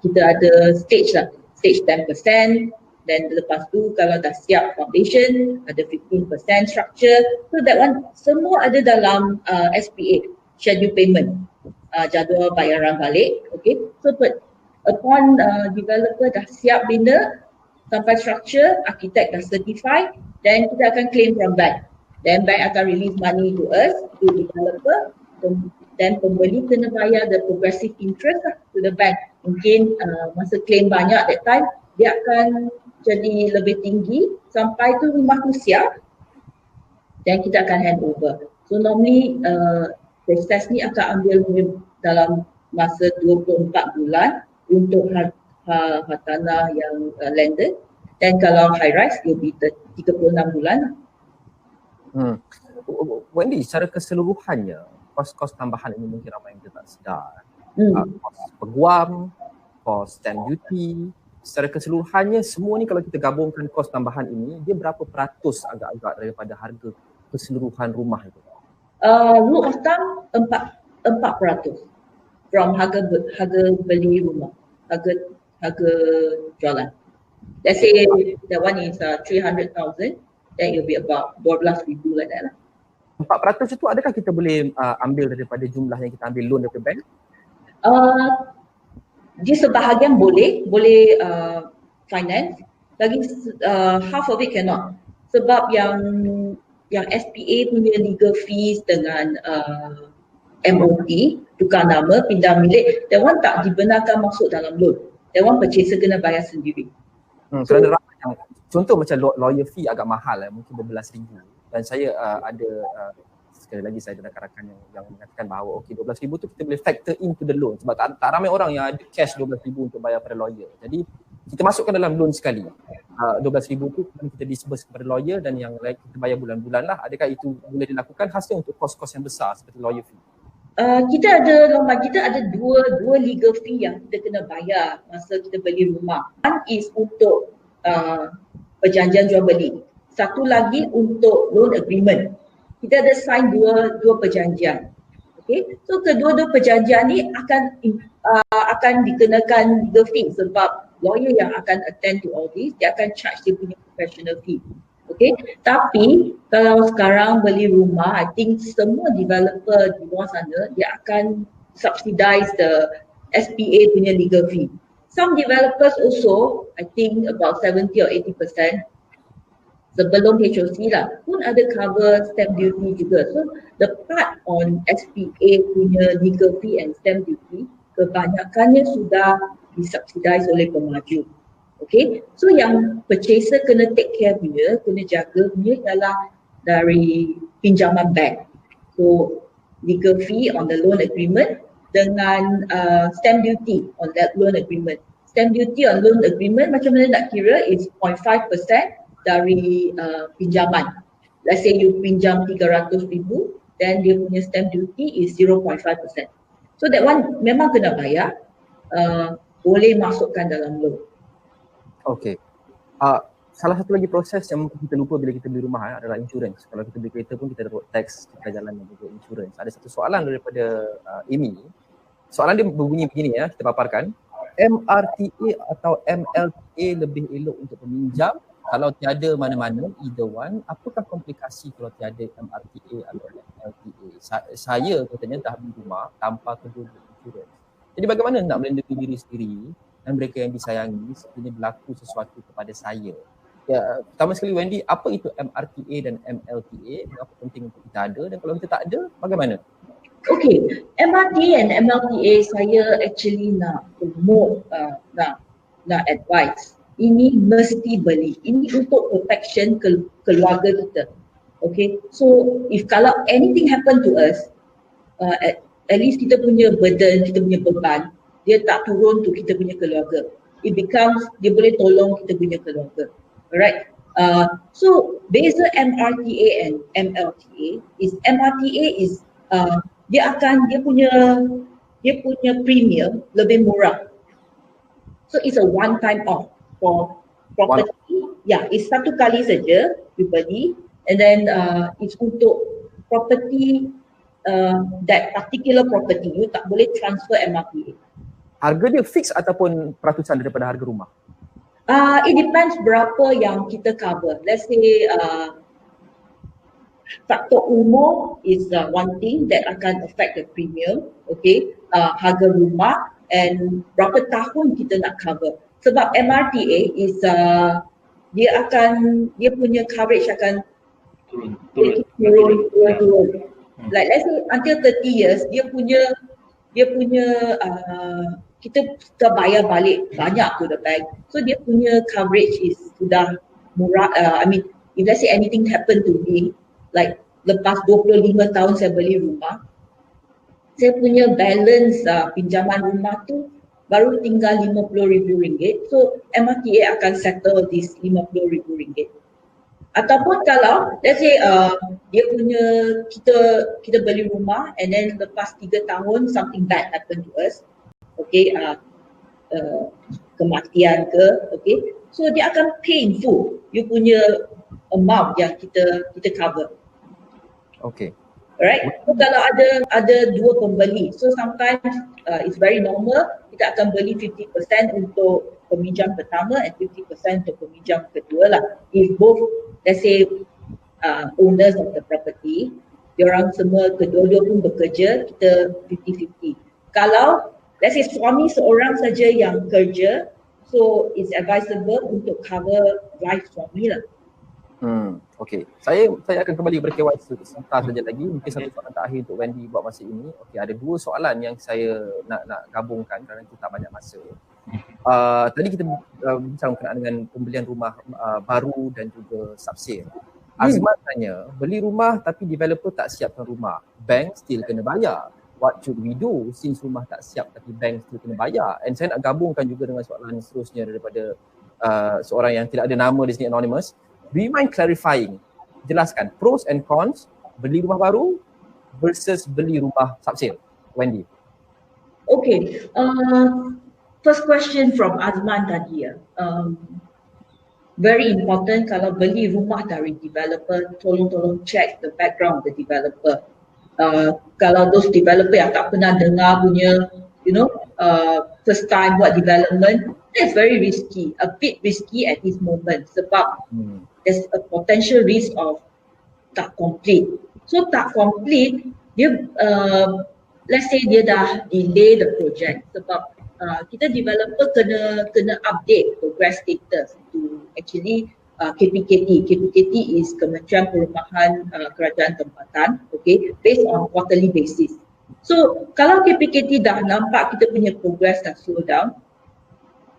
Kita ada stage lah, stage 10%, dan lepas tu kalau dah siap foundation ada 15% structure. So that one semua ada dalam SPA, schedule payment, jadual bayaran balik. Okay, so upon developer dah siap bina sampai structure, architect dah certify, then kita akan claim from bank. Then bank akan release money to us, to developer. Dan pembeli kena bayar the progressive interest lah to the bank. Mungkin masa claim banyak that time, dia akan jadi lebih tinggi sampai tu rumah tu siap, dan kita akan hand over. So normally proses ni akan ambil dalam masa 24 bulan untuk hartanah yang landed, dan kalau high rise dia be 36 bulan. Wendy, secara keseluruhannya kos-kos tambahan ini mungkin ramai yang kita tak sedar. Kos peguam, kos stamp duty, secara keseluruhannya semua ni kalau kita gabungkan kos tambahan ini, dia berapa peratus agak-agak daripada harga keseluruhan rumah itu? Rule of thumb 4% from harga beli rumah, harga jualan. Let's say that one is 300,000, then it will be about 12,000 like that lah. 4% itu adakah kita boleh ambil daripada jumlah yang kita ambil loan daripada bank? Dia sebahagian boleh finance, lagi half of it cannot. sebab yang SPA punya legal fees dengan MOT, tukar nama, pindah milik, that one tak dibenarkan masuk dalam loan. That one purchaser kena bayar sendiri. Kerana ramai yang, contoh macam lawyer fee agak mahal, mungkin berbelas ribu. Dan saya ada sekali lagi saya ada rakan-rakan yang mengatakan bahawa okey 12,000 tu kita boleh factor into the loan sebab tak ramai orang yang ada cash 12,000 untuk bayar pada lawyer. Jadi kita masukkan dalam loan sekali. 12,000 tu kita disburse kepada lawyer dan yang lain kita bayar bulan-bulan lah. Adakah itu boleh dilakukan khasnya untuk kos-kos yang besar seperti lawyer fee? Kita ada dua legal fee yang kita kena bayar masa kita beli rumah. One is untuk perjanjian jual beli. Satu lagi untuk loan agreement. Kita ada sign dua perjanjian. Okay, so kedua-dua perjanjian ni akan dikenakan legal fee sebab lawyer yang akan attend to all this, dia akan charge dia punya professional fee. Okay, tapi kalau sekarang beli rumah, I think semua developer di luar sana dia akan subsidize the SPA punya legal fee. Some developers also, I think about 70 or 80% sebelum HOC lah pun ada cover stamp duty juga. So the part on SPA punya legal fee and stamp duty kebanyakannya sudah disubsidize oleh pemaju. Okay, so yang purchaser kena take care punya, kena jaga punya ialah dari pinjaman bank. So legal fee on the loan agreement dengan stamp duty on that loan agreement. Stamp duty on loan agreement macam mana nak kira is 0.5% dari pinjaman. Let's say you pinjam 300,000, then dia punya stamp duty is 0.5%. So that one memang kena bayar, boleh masukkan dalam loan. Okay. Salah satu lagi proses yang mungkin kita lupa bila kita beli rumah adalah insurans. Kalau kita beli kereta pun kita ada road tax, kita jalan dan juga insurans. Ada satu soalan daripada Amy. Soalan dia berbunyi begini kita paparkan. MRTA atau MLTA lebih elok untuk peminjam? Kalau tiada mana-mana, either one, apakah komplikasi kalau tiada MRTA atau MLTA? Saya katanya dah beli rumah tanpa kedua insurans. Jadi bagaimana nak melindungi diri sendiri dan mereka yang disayangi sekiranya berlaku sesuatu kepada saya? Ya, pertama sekali Wendy, apa itu MRTA dan MLTA? Mengapa penting untuk kita ada dan kalau kita tak ada, bagaimana? Okay, MRTA and MLTA saya actually nak promote, nak advise. Ini mesti beli. Ini untuk protection keluarga kita. Okay, so if kalau anything happen to us, at least kita punya burden, kita punya beban, dia tak turun to kita punya keluarga. It becomes, dia boleh tolong kita punya keluarga. Alright. So beza MRTA and MLTA is MRTA is dia punya premium lebih murah. So it's a one time off for property. Yeah, it's satu kali saja you beli and then it's untuk property that particular property. You tak boleh transfer MRTA. Harga dia fix ataupun peratusan daripada harga rumah? It depends berapa yang kita cover. Let's say faktor umur is one thing that akan affect the premium. Okay, harga rumah and berapa tahun kita nak cover. Sebab MRTA is dia punya coverage akan turun. Like let's say until 30 years dia punya kita bayar balik banyak to the bank. So dia punya coverage is sudah murah. I mean if let's say anything happen to me, like lepas 25 tahun saya beli rumah, saya punya balance pinjaman rumah tu baru tinggal RM50,000. So MRTA akan settle this RM50,000. Ataupun kalau let's say dia punya kita beli rumah and then lepas 3 tahun something bad happen to us, okay, kematian ke, okay, so dia akan pay in full you punya amount yang kita cover. Okay. Alright, so kalau ada dua pembeli, so sometimes it's very normal kita akan beli 50% untuk peminjam pertama and 50% untuk peminjam kedua lah. If both, let's say owners of the property, diorang semua kedua-dua pun bekerja, kita 50-50. Kalau let's say suami seorang saja yang kerja, so it's advisable untuk cover wife suami lah. Okey. Saya akan kembali kepada KYC sebentar saja lagi. Mungkin satu soalan terakhir untuk Wendy buat masa ini. Okey, ada dua soalan yang saya nak gabungkan kerana kita tak banyak masa. Tadi kita bincang berkenaan dengan pembelian rumah baru dan juga subsale. Azman tanya, beli rumah tapi developer tak siapkan rumah, bank still kena bayar. What should we do since rumah tak siap tapi bank still kena bayar? And saya nak gabungkan juga dengan soalan seterusnya daripada seorang yang tidak ada nama di sini, anonymous. Do you mind clarifying? Jelaskan pros and cons beli rumah baru versus beli rumah subsale. Wendy. Okay. First question from Azman tadi ya. Very important kalau beli rumah dari developer, tolong check the background of the developer. Kalau those developer yang tak pernah dengar punya, first time buat development, that's very risky, a bit risky at this moment sebab there's a potential risk of tak complete. So tak complete, dia let's say dia dah delay the project sebab kita developer kena update progress status to actually KPKT. KPKT is Kementerian Perumahan Kerajaan Tempatan, okay, based on quarterly basis. So kalau KPKT dah nampak kita punya progress dah slow down,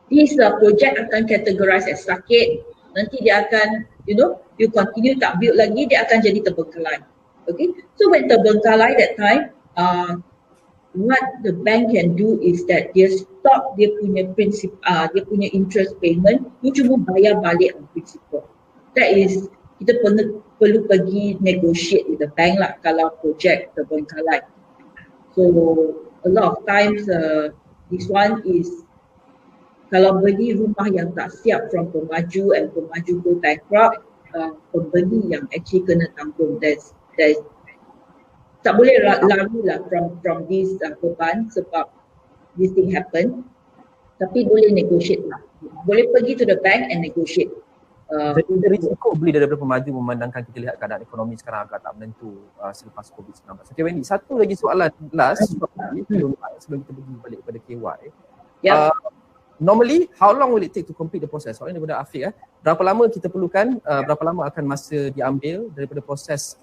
this project akan categorize as sakit. Nanti dia akan, you continue tak build lagi, dia akan jadi terbengkalai. Okay, so when terbengkalai that time, what the bank can do is that dia stop dia punya dia punya interest payment, you cuma bayar balik on principal. That is, kita perlu pergi negotiate with the bank lah kalau project terbengkalai. So a lot of times this one is kalau beli rumah yang tak siap from pemaju and pemaju go bankrupt, pembeli yang actually kena tanggung. There's tak boleh lari lah from this beban sebab this thing happen. Tapi boleh negotiate lah. Boleh pergi to the bank and negotiate. Jadi risiko beli daripada pemaju memandangkan kita lihat keadaan ekonomi sekarang agak tak menentu selepas COVID-19. Okay Wendy, satu lagi soalan last sebelum kita pergi balik kepada KY. Normally, how long will it take to complete the process? Soalan daripada Afiq. Berapa lama kita perlukan, berapa lama akan masa diambil daripada proses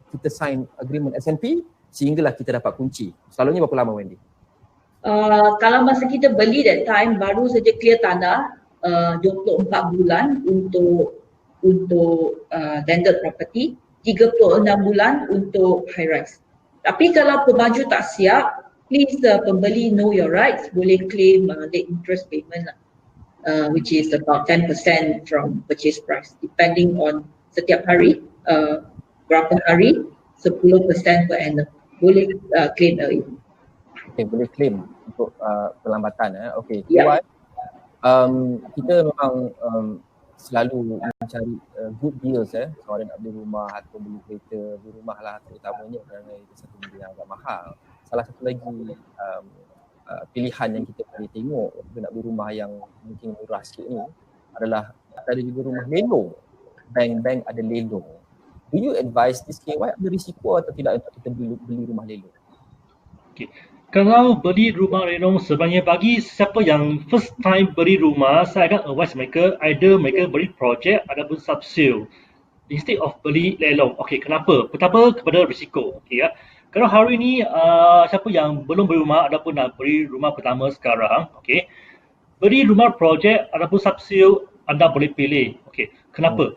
kita sign agreement SNP sehinggalah kita dapat kunci? Selalunya berapa lama Wendy? Kalau masa kita beli that time baru saja clear tanah 24 bulan untuk landed property, 36 bulan untuk high rise. Tapi kalau pemaju tak siap, please pembeli know your rights, boleh claim late interest payment lah, which is about 10% from purchase price depending on setiap hari berapa hari, 10% per annum boleh claim early. Okay, boleh claim untuk perlambatan. Okay, yeah. Kita memang selalu mencari good deals kalau ada nak beli rumah atau beli kereta, beli rumah lah terutamanya kerana itu satu benda yang agak mahal. Salah satu lagi pilihan yang kita boleh tengok untuk nak beli rumah yang mungkin murah sikit ni adalah ada juga rumah lelong. Bank-bank ada lelong. Do you advise this KY ada risiko atau tidak untuk kita beli rumah lelong? Okay. Kalau beli rumah lelong sebenarnya bagi siapa yang first time beli rumah, saya akan advise mereka either mereka beli projek ataupun subsale instead of beli lelong. Okay, kenapa? Pertama kepada risiko. Okay, ya. Kalau hari ini siapa yang belum beli rumah ataupun nak beli rumah pertama sekarang, okay, beli rumah projek ataupun subsale anda boleh pilih. Okay, kenapa?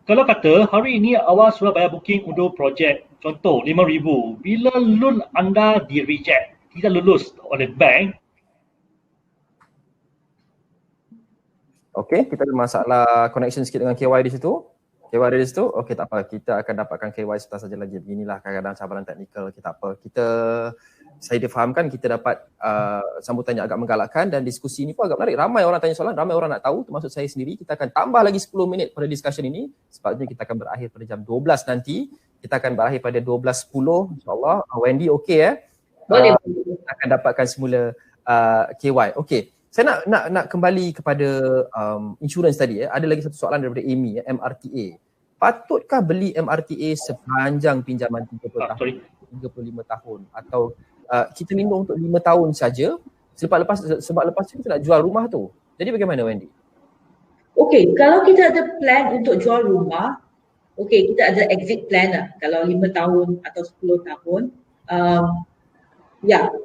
Kalau kata hari ini awal sudah bayar booking untuk projek, contoh RM5,000, bila loan anda di-reject, tidak lulus oleh bank. Okay, kita ada masalah connection sikit dengan KY di situ. KY ada di situ? Okay, tak apa. Kita akan dapatkan KY sebentar saja lagi. Beginilah kadang-kadang cabaran teknikal. Okay, tak apa. Saya difahamkan kita dapat sambutan yang agak menggalakkan dan diskusi ini pun agak menarik. Ramai orang tanya soalan, ramai orang nak tahu termasuk saya sendiri. Kita akan tambah lagi 10 minit pada discussion ini. Sebabnya kita akan berakhir pada jam 12 nanti. Kita akan berakhir pada 12.10 insyaAllah. Wendy okey Boleh. Kita akan dapatkan semula KY. Okey. Saya nak kembali kepada insurans tadi. Ada lagi satu soalan daripada Amy, MRTA. Patutkah beli MRTA sepanjang pinjaman 35 tahun atau kita lindung untuk 5 tahun saja sebab lepas itu kita nak jual rumah tu. Jadi bagaimana Wendy? Okey, kalau kita ada plan untuk jual rumah, okey, kita ada exit plan lah. Kalau 5 tahun atau 10 tahun,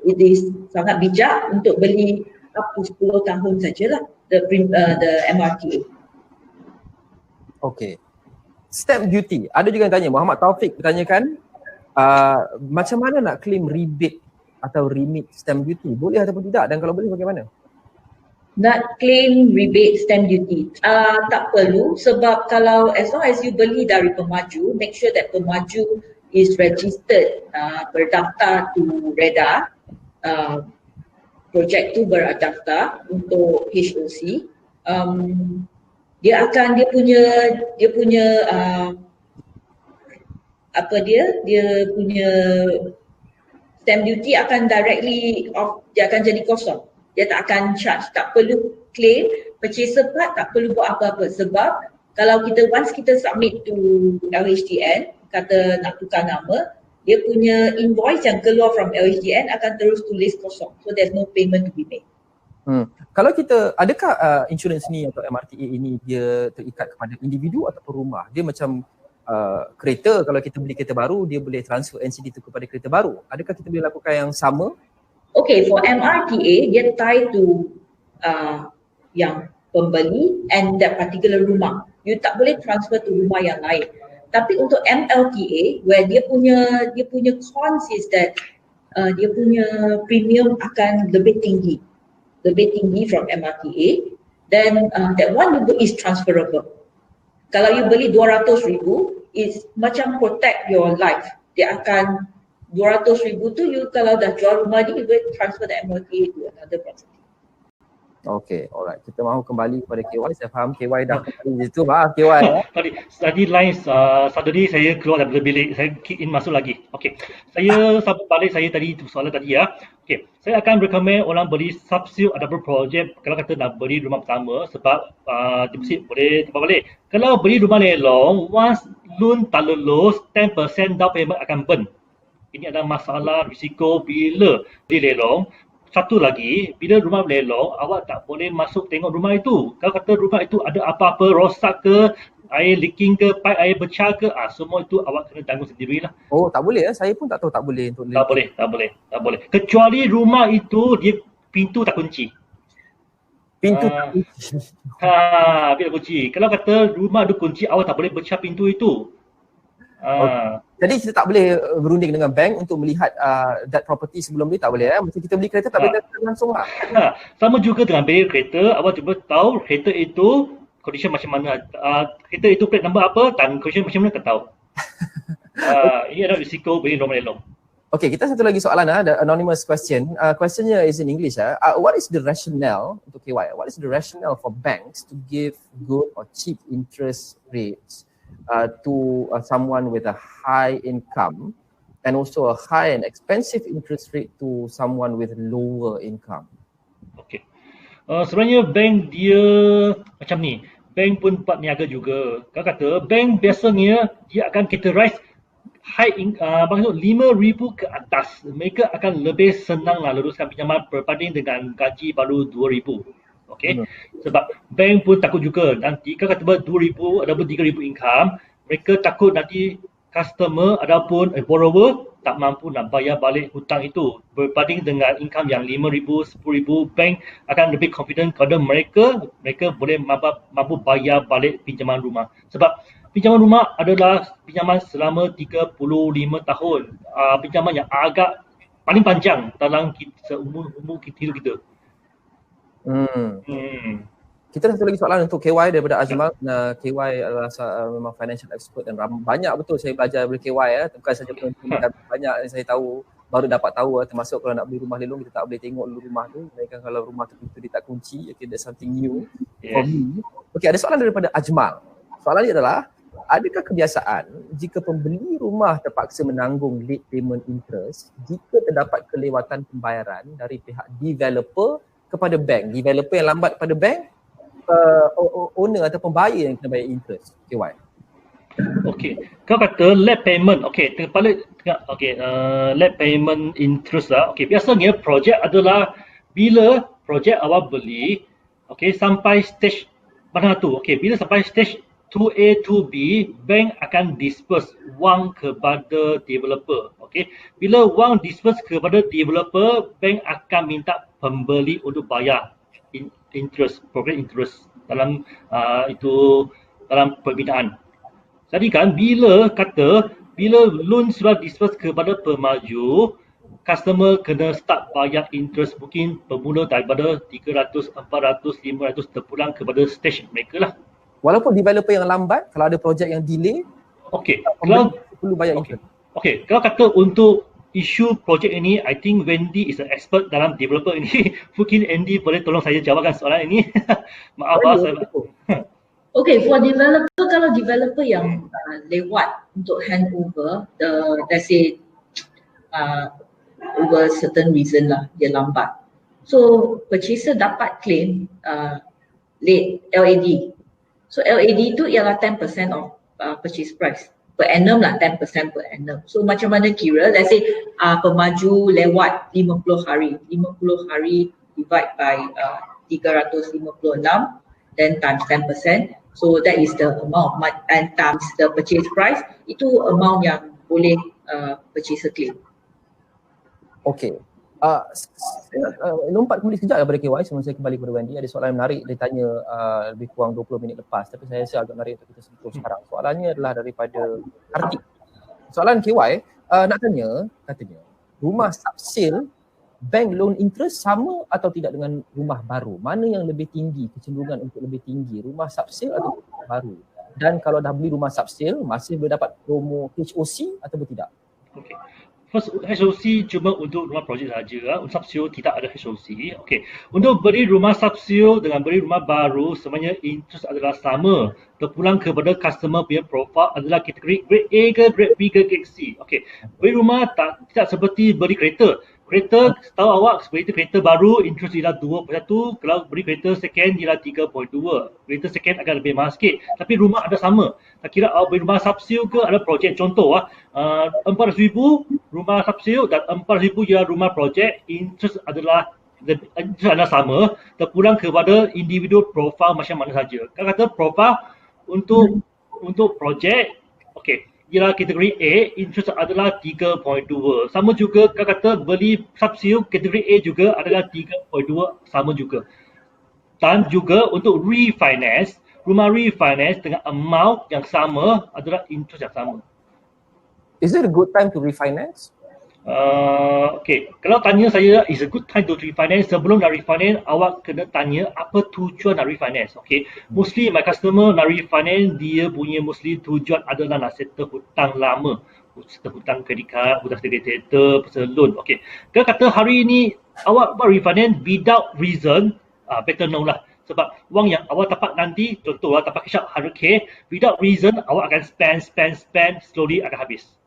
it is sangat bijak untuk beli up to 10 tahun sajalah the MRTA. Okey. Stamp duty. Ada juga yang tanya, Muhammad Taufik bertanyakan, macam mana nak claim rebate atau remit stamp duty? Boleh ataupun tidak? Dan kalau boleh bagaimana? Nak claim rebate stamp duty, tak perlu, sebab kalau as long as you beli dari pemaju, make sure that pemaju is registered, berdaftar to REDA, projek tu berdaftar untuk HOC. Dia punya stamp duty akan directly off, dia akan jadi kosong. Dia tak akan charge, tak perlu claim, purchaser part tak perlu buat apa-apa, sebab kalau once kita submit to LHDN, kata nak tukar nama, dia punya invoice yang keluar from LHDN akan terus tulis kosong, so there's no payment to be made. Kalau kita, adakah insurans ni atau MRTA ini dia terikat kepada individu ataupun rumah? Dia macam kereta, kalau kita beli kereta baru, dia boleh transfer NCD tu kepada kereta baru. Adakah kita boleh lakukan yang sama? Okay, for MRTA, dia tie to yang pembeli and that particular rumah. You tak boleh transfer to rumah yang lain. Tapi untuk MLTA, where dia punya cons is that dia punya premium akan lebih tinggi from MRTA, then that one is transferable. Kalau you beli 200,000, it's macam protect your life. Dia akan 200,000 tu, you kalau dah jual rumah ni, you boleh transfer the MLTA to another property. Okay, alright. Kita mahu kembali kepada KY. Saya faham KY dah kembali di situ. Maaf KY. Tadi line suddenly saya keluar daripada bilik, saya kick in masuk lagi. Okay, saya sambung balik saya tadi soalan tadi ya. Okay, saya akan recommend orang beli substitute ataupun projek kalau kata nak beli rumah pertama, sebab deposit boleh tempat balik. Kalau beli rumah lelong, once loan tak lulus, 10% down payment akan burn. Ini adalah masalah risiko bila beli lelong. Satu lagi, bila rumah lelong, awak tak boleh masuk tengok rumah itu. Kalau kata rumah itu ada apa-apa rosak ke, air leaking ke, pipe air pecah ke, semua itu awak kena tanggung sendirilah. Oh, tak boleh ya? Saya pun tak tahu tak boleh untuk Tak boleh. Kecuali rumah itu dia pintu tak kunci. Pintu Pintu kunci. Kalau kata rumah ada kunci, awak tak boleh pecah pintu itu. Jadi kita tak boleh berunding dengan bank untuk melihat that property sebelum beli, tak boleh ya? Macam kita beli kereta tak boleh langsung lah. Sama juga dengan beli kereta, awak cuba tahu kereta itu condition macam mana. Kereta itu plate number apa dan condition macam mana tak tahu. Ini adalah risiko beli rumah lelong. Okay, kita satu lagi soalan the anonymous question. Questionnya is in English what is the rationale untuk KY? What is the rationale for banks to give good or cheap interest rates to someone with a high income and also a high and expensive interest rate to someone with lower income? Okay. Sebenarnya bank dia macam ni. Bank pun buat niaga juga. Kalau kata bank biasanya dia akan categorize maksud 5,000 ke atas. Mereka akan lebih senang luluskan pinjaman berbanding dengan gaji baru 2,000. Okay. Sebab bank pun takut juga nanti kalau kata 2,000 ataupun 3,000 income, mereka takut nanti customer ataupun borrower tak mampu nak bayar balik hutang itu. Berbanding dengan income yang 5,000, 10,000, bank akan lebih confident kepada mereka boleh mampu bayar balik pinjaman rumah. Sebab pinjaman rumah adalah pinjaman selama 35 tahun. Pinjaman yang agak paling panjang dalam seumur hidup kita. Kita ada satu lagi soalan untuk KY daripada Ajmal. KY adalah memang financial expert dan banyak betul saya belajar dari KY bukan saja banyak yang saya tahu, baru dapat tahu termasuk kalau nak beli rumah lelong kita tak boleh tengok dulu rumah tu, mereka kalau rumah tu pintu dia tak kunci, okay, that's something new for me. Okay, ada soalan daripada Ajmal. Soalan dia adalah, adakah kebiasaan jika pembeli rumah terpaksa menanggung late payment interest jika terdapat kelewatan pembayaran dari pihak developer kepada bank? Developer yang lambat pada bank, owner atau pembayar yang kena bayar interest. KY. Okay, kau kata late payment. Okay, late payment interest lah. Okay, biasanya projek adalah bila projek awak beli, okay, sampai stage Mana tu? Okey, bila sampai stage 2A, 2B, bank akan disperse wang kepada developer. Okey, bila wang disperse kepada developer, bank akan minta pembeli untuk bayar interest, program interest dalam dalam pembinaan. Jadi kan bila loan sudah disperse kepada pemaju, customer kena start bayar interest mungkin bermula daripada 300, 400, 500 terpulang kepada stage mereka lah. Walaupun developer yang lambat, kalau ada projek yang delay, Okey, kalau perlu bayar interest. Okey, kalau kata untuk isu projek ini, I think Wendy is an expert dalam developer ini. Mungkin Andy boleh tolong saya jawabkan soalan ini. Maaf saya. Okay, for developer, kalau developer yang lewat untuk handover, let's say over certain reason lah, dia lambat. So, purchaser dapat claim late LAD. So, LAD tu ialah 10% of purchase price. Per annum lah, 10% per annum. So, macam mana kira, let's say pemaju lewat 50 hari. 50 hari divide by 356, then times 10%. So, that is the amount, and times the purchase price, itu amount yang boleh purchaser claim. Okey. Lompat kembali sekejap daripada KY sebelum saya kembali kepada Wendy. Ada soalan yang menarik dia tanya lebih kurang 20 minit lepas, tapi saya rasa agak menarik untuk kita sentuh sekarang. Soalannya adalah daripada Kartik. Soalan KY nak tanya, katanya rumah subsale bank loan interest sama atau tidak dengan rumah baru? Mana yang lebih tinggi, kecenderungan untuk lebih tinggi, rumah subsale atau rumah baru? Dan kalau dah beli rumah subsale, masih boleh dapat promo HOC atau tidak? Okey. First, HOC cuma untuk rumah projek saja. Untuk subsale tidak ada HOC. Okey. Untuk beli rumah subsale dengan beli rumah baru, sebenarnya interest adalah sama. Terpulang kepada customer punya profile adalah kategori grade A ke, grade B ke, grade C. Okey. Beli rumah tidak seperti beli kereta. Kereta, tahu awak, seperti kereta baru, interest ialah 2.1. Kalau beli kereta second, ialah 3.2. Kereta second akan lebih mahal sikit. Tapi rumah ada sama. Tak kira awak beli rumah subsale ke, ada projek. Contoh, 400,000 rumah subsale dan 400,000 ialah rumah projek. Interest adalah sama. Terpulang kepada individual profile macam mana saja. Kalau kata profile untuk projek, okey, ialah kategori A, interest adalah 3.2. Sama juga kalau kata beli subsale, kategori A juga adalah 3.2, sama juga. Dan juga untuk refinance, rumah refinance dengan amount yang sama adalah interest yang sama. Is it a good time to refinance? Okay, kalau tanya saya is a good time to refinance, sebelum nak refinance awak kena tanya apa tujuan nak refinance. Okay, mostly my customer nak refinance, dia punya mostly tujuan adalah nak settle hutang lama, settle hutang kredit card, hutang kereta, personal loan. Okay, kalau kata hari ini awak buat refinance without reason, better no lah. Sebab wang yang awak dapat nanti, contoh dapat cash out 100k, without reason awak akan spend, slowly akan habis.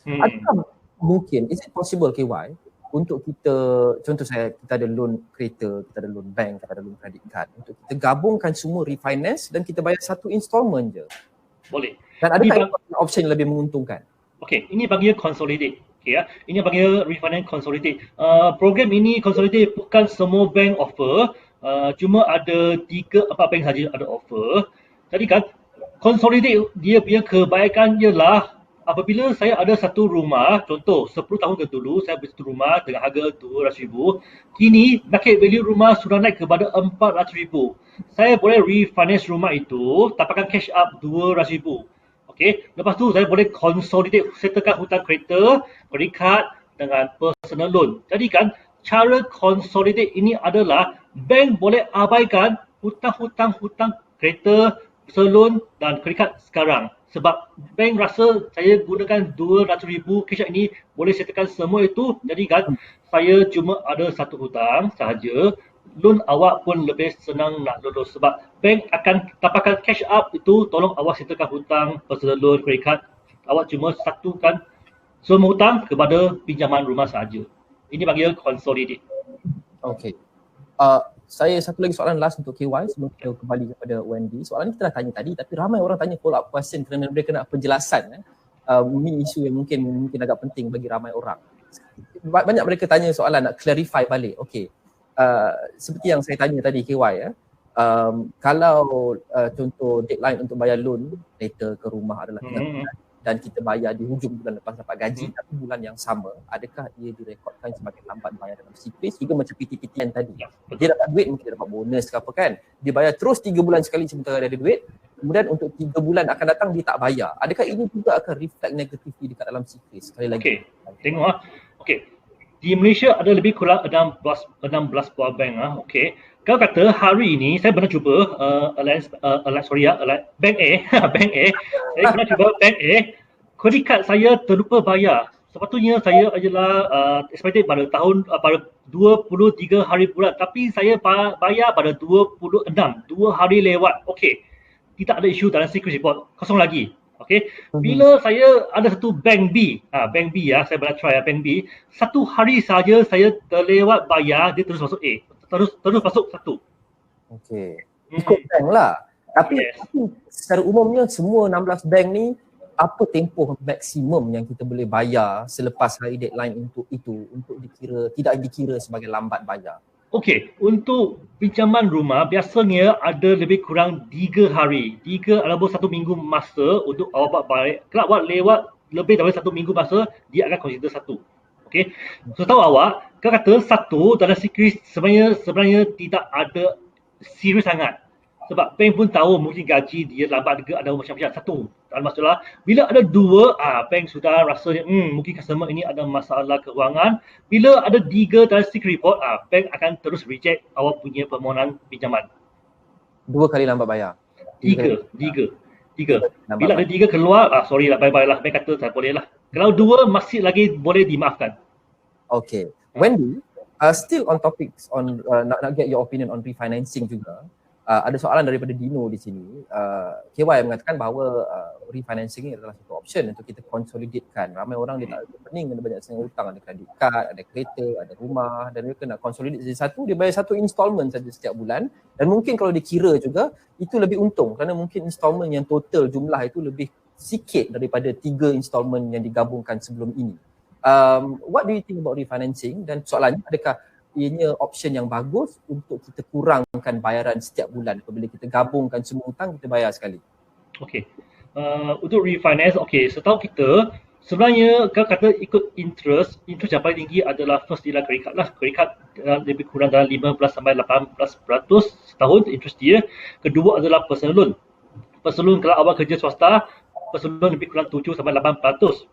Adakah mungkin, is it possible KY untuk kita, contoh kita ada loan kereta, kita ada loan bank, kita ada loan credit card, untuk kita gabungkan semua refinance dan kita bayar satu installment je? Boleh. Dan adakah option yang lebih menguntungkan? Okay, ini panggil consolidate. Okay, ini panggil refinance consolidate. Program ini consolidate bukan semua bank offer, cuma ada 3-4 bank saja ada offer. Jadi kan consolidate dia punya kebaikan ialah apabila saya ada satu rumah, contoh 10 tahun ke dulu saya beli satu rumah dengan harga 200,000. Kini market value rumah sudah naik kepada 400,000. Saya boleh refinance rumah itu, dapatkan cash up 200,000. Okey, lepas tu saya boleh consolidate, settlekan hutang kereta, credit card dengan personal loan. Jadi kan cara consolidate ini adalah bank boleh abaikan hutang kereta, personal loan dan credit card sekarang. Sebab bank rasa saya gunakan 200,000 cash ini boleh settlekan semua itu. Jadi kan saya cuma ada satu hutang sahaja. Loan awak pun lebih senang nak lulus. Sebab bank akan dapatkan cash up itu, tolong awak settlekan hutang, personal loan, credit card. Awak cuma satukan semua hutang kepada pinjaman rumah sahaja. Ini panggil consolidate. Okay. Saya satu lagi soalan last untuk KY sebelum kita kembali kepada Wendy. Soalan ni kita dah tanya tadi tapi ramai orang tanya follow up question kerana mereka nak penjelasan. Ini isu yang mungkin agak penting bagi ramai orang. Banyak mereka tanya soalan nak clarify balik. Okay. Seperti yang saya tanya tadi KY Kalau contoh deadline untuk bayar loan later ke rumah adalah 3 bulan dan kita bayar di hujung bulan lepas dapat gaji tapi bulan yang sama, adakah ia direkodkan sebagai lambat bayar dalam CPS juga macam PTPTN tadi? Dia dapat duit, mungkin dia dapat bonus ke apa kan, dia bayar terus 3 bulan sekali sementara dia ada duit, kemudian untuk 3 bulan akan datang dia tak bayar. Adakah ini juga akan reflect negatifly dekat dalam CPS? Sekali lagi. Okey, tengok Okey. Di Malaysia ada lebih kurang 16 buah bank Okey. Kalau kata hari ini saya pernah cuba Bank A, Bank A. Saya pernah cuba Bank A. Credit card saya terlupa bayar. Sepatutnya saya adalah expected pada 23 hari bulan, tapi saya bayar pada 26, 2 hari lewat. Okey. Tidak ada isu dalam secret report, kosong lagi. Okey. Bila saya ada satu bank B, bank B saya pernah try bank B, 1 hari saja saya terlewat bayar, dia terus masuk A. Terus masuk 1. Okey. Ikut bank lah. Tapi secara umumnya semua 16 bank ni, apa tempoh maksimum yang kita boleh bayar selepas hari deadline untuk itu, untuk tidak dikira sebagai lambat bayar? Okey, untuk pinjaman rumah biasanya ada lebih kurang 3 hari. 3 ataupun 1 minggu masa untuk awak buat balik. Kalau awak lewat lebih daripada 1 minggu masa, dia akan consider 1. Okey. So tahu awak, kalau kata 1 dalam secret sebenarnya tidak ada serius sangat. Sebab bank pun tahu mungkin gaji dia lambat juga, ada macam-macam. 1, tak ada masalah. Bila ada 2, bank sudah rasanya mungkin customer ini ada masalah keuangan. Bila ada 3 dalam secret report, bank akan terus reject awak punya permohonan pinjaman. 2 kali lambat bayar? 3. Bila ada 3 keluar, sorry lah, bye-bye lah. Bank kata tak boleh lah. Kalau 2 masih lagi boleh dimaafkan. Okay. Wendy, still on topics on nak get your opinion on refinancing juga. Ada soalan daripada Dino di sini. KY mengatakan bahawa refinancing ini adalah satu option untuk kita consolidatekan. Ramai orang dia tak ada pening, ada banyak sangat hutang, ada kredit card, ada kereta, ada rumah, dan mereka nak consolidate jadi satu, dia bayar satu installment saja setiap bulan, dan mungkin kalau dikira juga itu lebih untung kerana mungkin installment yang total jumlah itu lebih sikit daripada 3 installment yang digabungkan sebelum ini. What do you think about refinancing? Dan soalannya, adakah ianya option yang bagus untuk kita kurangkan bayaran setiap bulan apabila kita gabungkan semua hutang, kita bayar sekali? Okey. Untuk refinance, setahu kita sebenarnya kalau kata ikut interest yang paling tinggi adalah first ialah credit card lah. Credit card lebih kurang dalam 15 sampai 18% setahun interest dia. Kedua adalah personal loan. Personal loan kalau awak kerja swasta, personal loan lebih kurang 7 sampai 8%.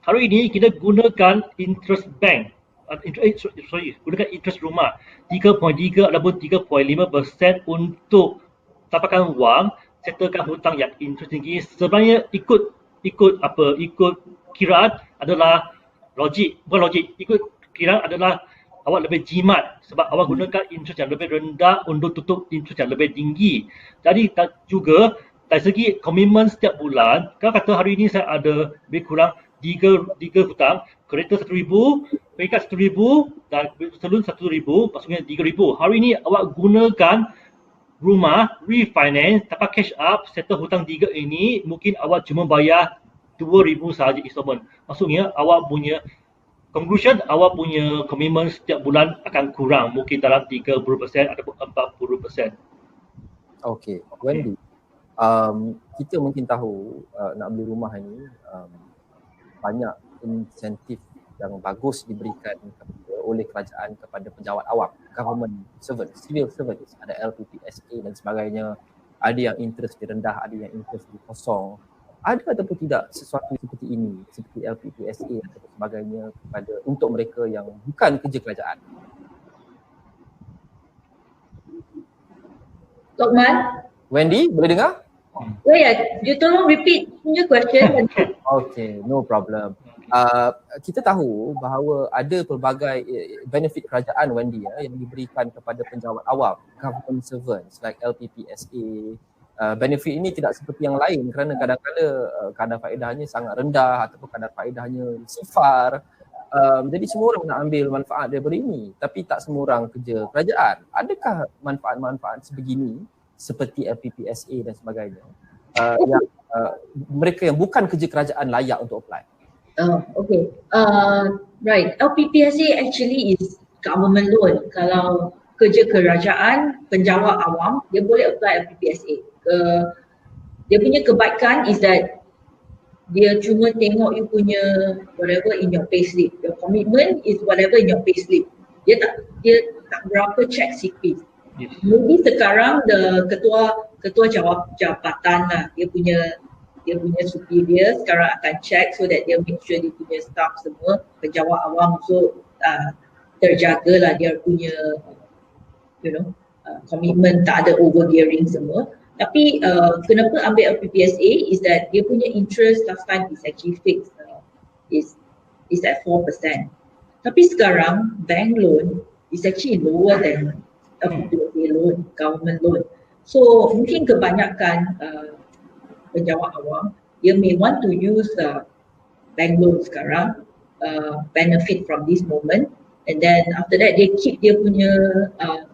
Hari ini kita gunakan interest bank. Gunakan interest rumah 3.3 ataupun 3.5% untuk tapakan wang, settlekan hutang yang interest tinggi. Sebenarnya ikut kiraan adalah ikut kiraan adalah awak lebih jimat sebab awak gunakan interest yang lebih rendah untuk tutup interest yang lebih tinggi. Jadi juga dari segi komitmen setiap bulan, kalau kata hari ini saya ada lebih kurang 3 hutang, kereta 1,000, peringkat 1,000 dan salon 1,000, maksudnya 3,000. Hari ini awak gunakan rumah, refinance, dapat cash up, settle hutang 3 ini, mungkin awak cuma bayar 2,000 sahaja installment. Maksudnya awak punya conclusion, awak punya komitmen setiap bulan akan kurang, mungkin dalam 30% ataupun 40%. Okay, Wendy, kita mungkin tahu nak beli rumah ini banyak insentif yang bagus diberikan oleh kerajaan kepada pejabat awam, government servant, civil servants, ada LPPSA dan sebagainya. Ada yang interest rendah, ada yang interest kosong. Ada ataupun tidak sesuatu seperti ini, seperti LPPSA dan sebagainya kepada untuk mereka yang bukan kerja kerajaan? Lokman? Wendy, boleh dengar? Oh ya, you tolong repeat punya question. Okay, no problem. Kita tahu bahawa ada pelbagai benefit kerajaan, Wendy, yang diberikan kepada penjawat awam, government servants like LPPSA. Benefit ini tidak seperti yang lain kerana kadang-kadang kadar faedahnya sangat rendah ataupun kadar faedahnya sifar. Jadi semua orang nak ambil manfaat daripada ini, tapi tak semua orang kerja kerajaan. Adakah manfaat-manfaat sebegini seperti LPPSA dan sebagainya yang mereka yang bukan kerja kerajaan layak untuk apply? Okay. Right. LPPSA actually is government loan. Kalau kerja kerajaan, penjawat awam, dia boleh apply LPPSA. Dia punya kebaikan is that dia cuma tengok you punya whatever in your payslip. Your commitment is whatever in your payslip. Dia tak berapa check CP. Yes. Maybe sekarang ketua jabatan lah, dia punya superior sekarang akan check so that dia make sure dia punya staff semua, penjawat awam so terjagalah dia punya commitment, tak ada overgearing semua. Tapi kenapa ambil LPPSA is that dia punya interest last time is actually fixed, is at 4%. Tapi sekarang bank loan is actually lower than LPPSA loan, government loan. So mungkin kebanyakan penjawat awam, dia may want to use bank loan sekarang, benefit from this moment, and then after that dia keep dia punya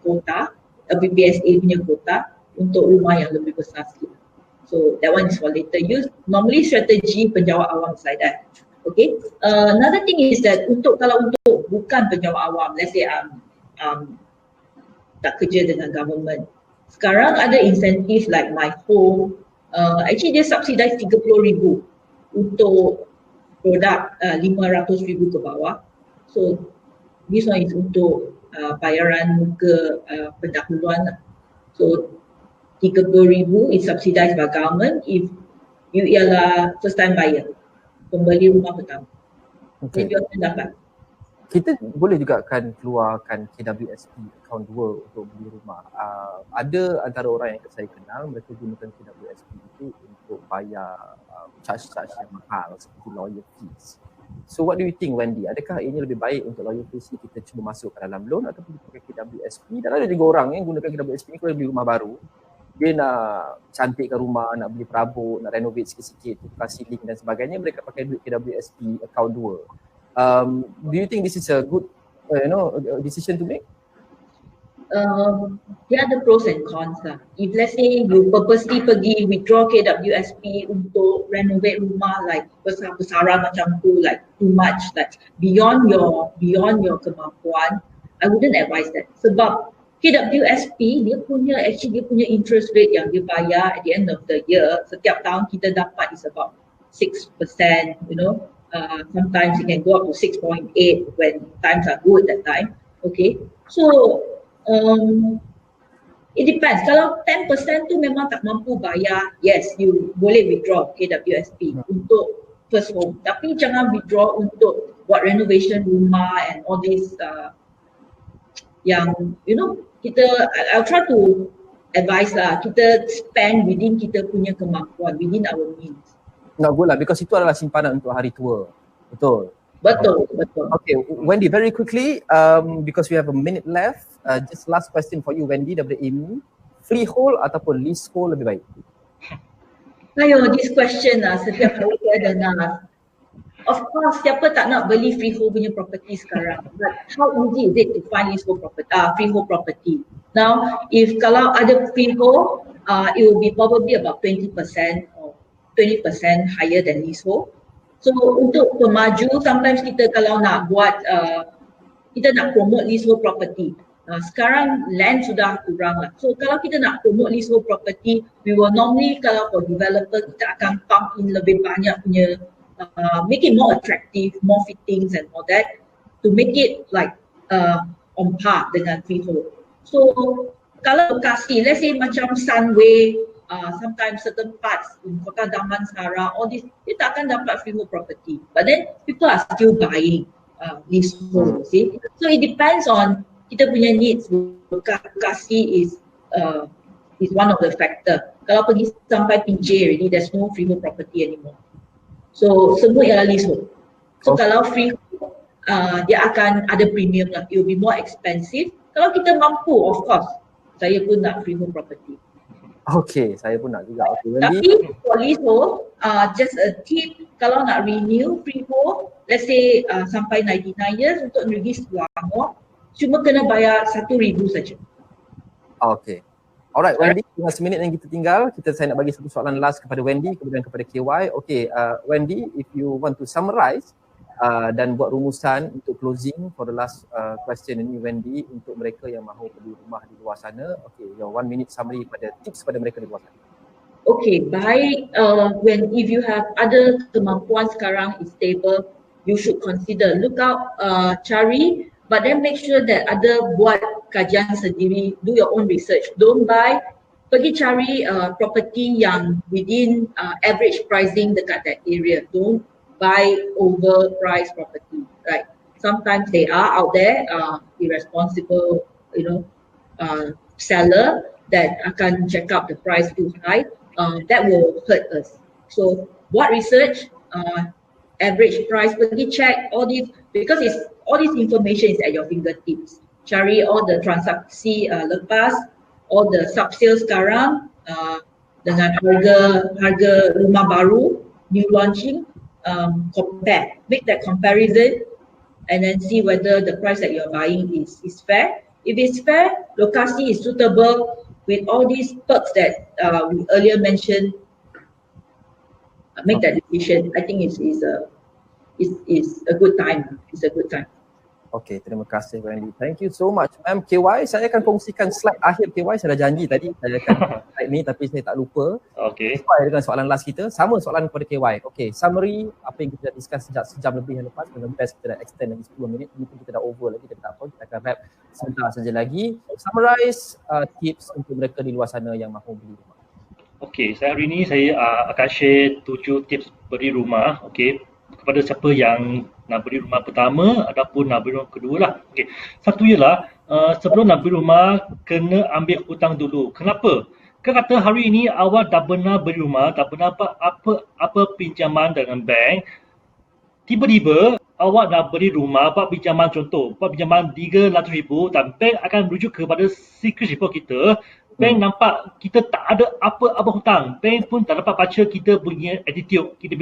quota, LPPSA punya quota untuk rumah yang lebih besar sikit. So that one is for later use. Normally strategi penjawat awam is like that. Okay. Another thing is that kalau untuk bukan penjawat awam, let's say tak kerja dengan government, sekarang ada insentif like My Home. Actually dia subsidize 30,000 untuk produk 500,000 ke bawah. So this one is untuk bayaran muka pendahuluan. So 30,000 is subsidized by government if you ialah first time buyer, pembeli rumah pertama. Okay. Jadi you dapat. Kita boleh juga kan keluarkan KWSP account 2 untuk beli rumah. Ada antara orang yang saya kenal, mereka gunakan KWSP itu untuk bayar charge-charge yang mahal seperti lawyer fees. So what do you think, Wendy? Adakah ini lebih baik untuk lawyer fees kita cuba masuk ke dalam loan ataupun pakai KWSP? Dan ada juga orang yang gunakan KWSP ni kalau beli rumah baru, dia nak cantikkan rumah, nak beli perabot, nak renovate sikit-sikit, tukar ceiling dan sebagainya, mereka pakai duit KWSP account 2. Do you think this is a good decision to make? There are the pros and cons lah. If let's say you purposely pergi withdraw KWSP untuk renovate rumah like besar-besaran macam tu, like too much, like beyond your kemampuan, I wouldn't advise that. Sebab KWSP dia punya interest rate yang dia bayar at the end of the year, setiap tahun kita dapat is about 6%, sometimes it can go up to 6.8 when times are good that time. Okay, so it depends. Kalau 10% tu memang tak mampu bayar, yes, you boleh withdraw KWSP untuk first home. Tapi jangan withdraw untuk buat renovation rumah and all this yang I'll try to advise lah, kita spend within kita punya kemampuan, within our means. Not good lah, because itu adalah simpanan untuk hari tua. Betul? Betul. Okay, Wendy, very quickly, because we have a minute left, just last question for you, Wendy, daripada Amy. Freehold ataupun leasehold lebih baik? This question setiap hari saya dengar. Of course, siapa tak nak beli freehold punya property sekarang? But how easy is it to find freehold property? Now, if kalau ada freehold, it will be probably about 20% or 20% higher than leasehold. So untuk pemaju, sometimes kita kalau nak buat, kita nak promote leasehold property. Sekarang land sudah kurang lah. So kalau kita nak promote leasehold property, we will normally kalau for developer, kita akan pump in lebih banyak punya, make it more attractive, more fittings and all that, to make it like on par dengan freehold. So kalau lokasi, let's say macam Sunway, sometimes certain parts in Kota Damansara, all this, dia tak akan dapat freehold property. But then people are still buying leasehold, see. So it depends on kita punya needs. Lokasi is one of the factor. Kalau pergi sampai PJ already, there's no freehold property anymore. So semua ialah leasehold. So kalau freehold, dia akan ada premium lah. It will be more expensive. Kalau kita mampu, of course, saya pun nak freehold property. Okay, saya pun nak juga. Okay, tapi for leasehold, just a tip, kalau nak renew freehold, let's say sampai 99 years untuk pergi Selangor, cuma kena bayar 1,000 saja. Okay. Alright, Wendy, dengan seminit yang kita tinggal, saya nak bagi satu soalan last kepada Wendy, kemudian kepada KY. Okay, Wendy, if you want to summarize, dan buat rumusan untuk closing for the last question ini Wendy, untuk mereka yang mahu beli rumah di luar sana. Okay, your 1 minute summary pada tips pada mereka di luar sana. Okay, baik. If you have other kemampuan sekarang is stable, you should consider look out, cari, but then make sure that ada buat kajian sendiri, do your own research. Don't buy, pergi cari property yang within average pricing dekat that area. Don't buy overpriced property, right? Sometimes they are out there, irresponsible, seller that akan check up the price too high. That will hurt us. So buat research, average price, pergi check all these, because all this information is at your fingertips. Cari all the transaksi lepas, all the sub sales sekarang dengan harga rumah baru, new launching, compare, make that comparison and then see whether the price that you're buying is fair. If it's fair, lokasi is suitable with all these perks that we earlier mentioned, make that decision. I think it's a good time. It's a good time. Okay, terima kasih Wendy. Thank you so much. Ma'am KY, saya akan kongsikan slide akhir KY. Saya dah janji tadi saya akan slide ni tapi saya tak lupa. Okay. Sesuai dengan soalan last kita, sama soalan kepada KY. Okay, summary apa yang kita dah discuss sejam lebih yang lepas. Dengan best kita dah extend lagi 10 minit. Mungkin kita dah over lagi, tapi tak apa. Kita akan wrap sebentar saja lagi. Summarize tips untuk mereka di luar sana yang mahu beli rumah. Okay, hari ini saya akan share 7 tips beli rumah. Okay, kepada siapa yang nak beli rumah pertama ataupun nak beli rumah kedua lah. Okay. Satu ialah sebelum nak beli rumah kena ambil hutang dulu. Kenapa? Kan kata hari ini awak dah benar beli rumah, tak benar apa pinjaman dengan bank. Tiba-tiba awak nak beli rumah, buat pinjaman contoh, buat pinjaman 300,000 dan bank akan rujuk kepada secret report kita. Bank nampak kita tak ada apa-apa hutang. Bank pun tak dapat baca kita punya attitude, kita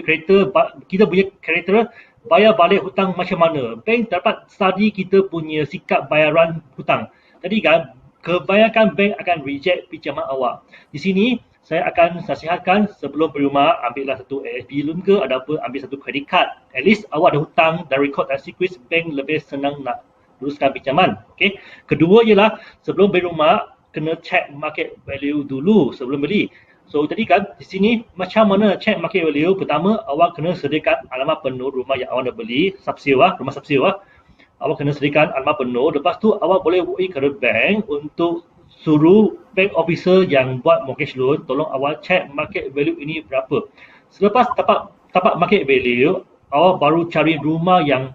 punya karakter bayar balik hutang macam mana. Bank dapat study kita punya sikap bayaran hutang. Jadi kan, kebanyakan bank akan reject pinjaman awak. Di sini, saya akan nasihatkan sebelum beli rumah, ambillah satu ASB loan ke ataupun ambil satu credit card. At least awak ada hutang dan record dan secret, bank lebih senang nak luruskan pinjaman. Okay. Kedua ialah sebelum beli rumah, kena check market value dulu sebelum beli. So tadi kan di sini macam mana check market value? Pertama, awak kena sediakan alamat penuh rumah yang awak nak beli, rumah subsale. Awak kena sediakan alamat penuh. Lepas tu awak boleh walk in ke bank untuk suruh bank officer yang buat mortgage loan tolong awak check market value ini berapa. Selepas dapat market value, awak baru cari rumah yang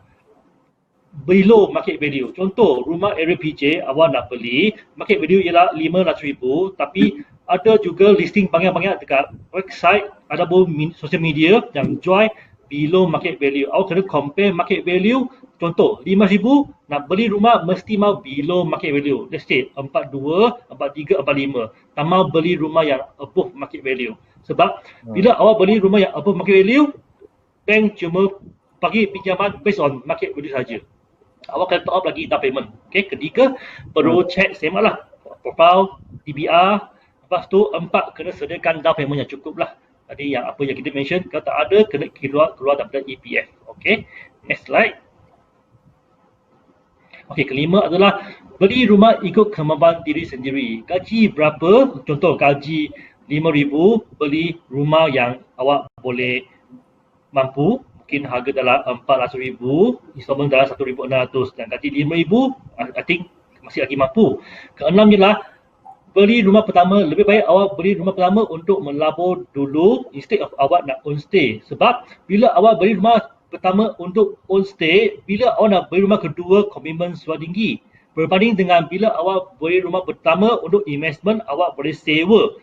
below market value. Contoh, rumah area PJ awak nak beli, market value ialah 500,000 tapi ada juga listing banyak-banyak dekat website ataupun social media yang jual below market value. Awak kena compare market value. Contoh, 5,000 nak beli rumah mesti mau below market value. Let's say 42, 43, 45. Tak mau beli rumah yang above market value. Sebab bila awak beli rumah yang above market value, bank cuma bagi pinjaman based on market value saja. Awak kena top up lagi down payment. Okay, ketiga perlu check semaklah profile, DBR. Lepas tu 4 kena sediakan down payment yang cukup lah. Tadi yang apa yang kita mention, kalau tak ada kena keluar daripada EPF. Okay, next slide. Okay, kelima adalah beli rumah ikut kemampuan diri sendiri. Gaji berapa? Contoh gaji 5,000, beli rumah yang awak boleh mampu. Mungkin harga dalam 400,000, installment dalam 1,600 dan gaji 5,000, I think masih lagi mampu. Keenam ialah beli rumah pertama, lebih baik awak beli rumah pertama untuk melabur dulu instead of awak nak own stay. Sebab bila awak beli rumah pertama untuk own stay, bila awak nak beli rumah kedua, komitmen sudah tinggi. Berbanding dengan bila awak beli rumah pertama untuk investment, awak boleh sewa.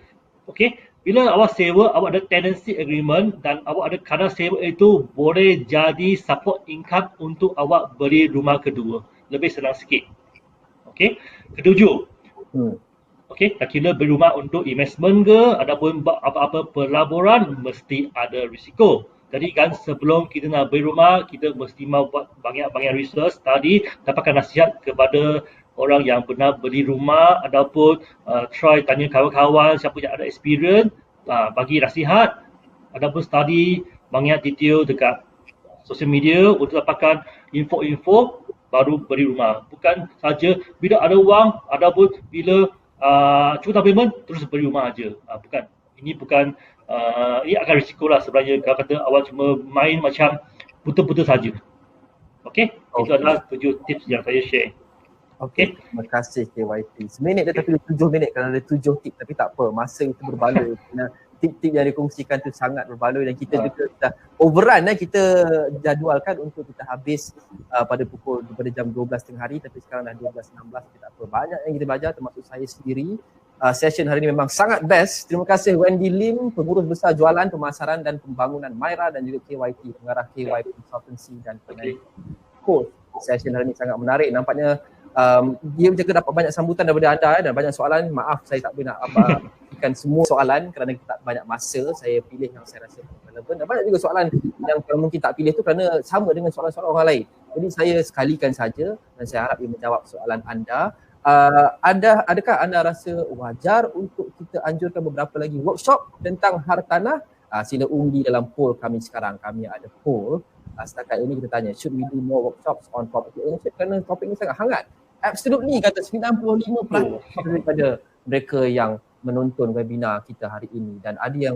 Okay, bila awak sewa, awak ada tenancy agreement dan awak ada kadar sewa itu boleh jadi support income untuk awak beli rumah kedua. Lebih senang sikit. Okay, ketujuh. Okay, tak kira beli rumah untuk investment ke ataupun apa-apa pelaburan, mesti ada risiko. Jadi kan sebelum kita nak beli rumah, kita mesti mahu buat banyak-banyak research, study, dapatkan nasihat kepada orang yang pernah beli rumah ataupun try tanya kawan-kawan siapa yang ada experience, bagi nasihat ataupun study banyak detail dekat sosial media untuk dapatkan info-info baru beli rumah. Bukan saja bila ada wang ataupun bila cukup payment terus beli rumah aja. Bukan. Ini bukan ini akan risiko lah sebenarnya kalau kata awak cuma main macam buta-buta saja. Okey, itu adalah 7 tips yang saya share. Okey, terima kasih KYP. Seminit dia tapi 7 minit kerana ada 7 tips, tapi tak apa, masa itu berbaloi kerana tip-tip yang dikongsikan tu sangat berbaloi dan kita juga dah overrun kita jadualkan untuk kita habis pada jam 12 tengah hari, tapi sekarang dah 12.16, tapi tak apa. Banyak yang kita belajar termasuk saya sendiri. Session hari ini memang sangat best. Terima kasih Wendy Lim, pengurus besar jualan, pemasaran dan pembangunan Myra, dan juga KYP, pengarah KYP Consultancy dan coach. Session hari ini sangat menarik. Nampaknya dia juga dapat banyak sambutan daripada anda dan banyak soalan. Maaf saya tak boleh nak berikan semua soalan kerana kita tak banyak masa. Saya pilih yang saya rasa relevan, dan banyak juga soalan yang kalau mungkin tak pilih tu kerana sama dengan soalan-soalan orang lain. Jadi saya sekalikan saja dan saya harap ia menjawab soalan anda. Adakah anda rasa wajar untuk kita anjurkan beberapa lagi workshop tentang hartanah? Sila undi dalam poll kami sekarang. Kami ada poll. Setakat ini kita tanya, should we do more workshops on property ownership? Kerana topik ini sangat hangat. Absolutely, kata 95% daripada mereka yang menonton webinar kita hari ini, dan ada yang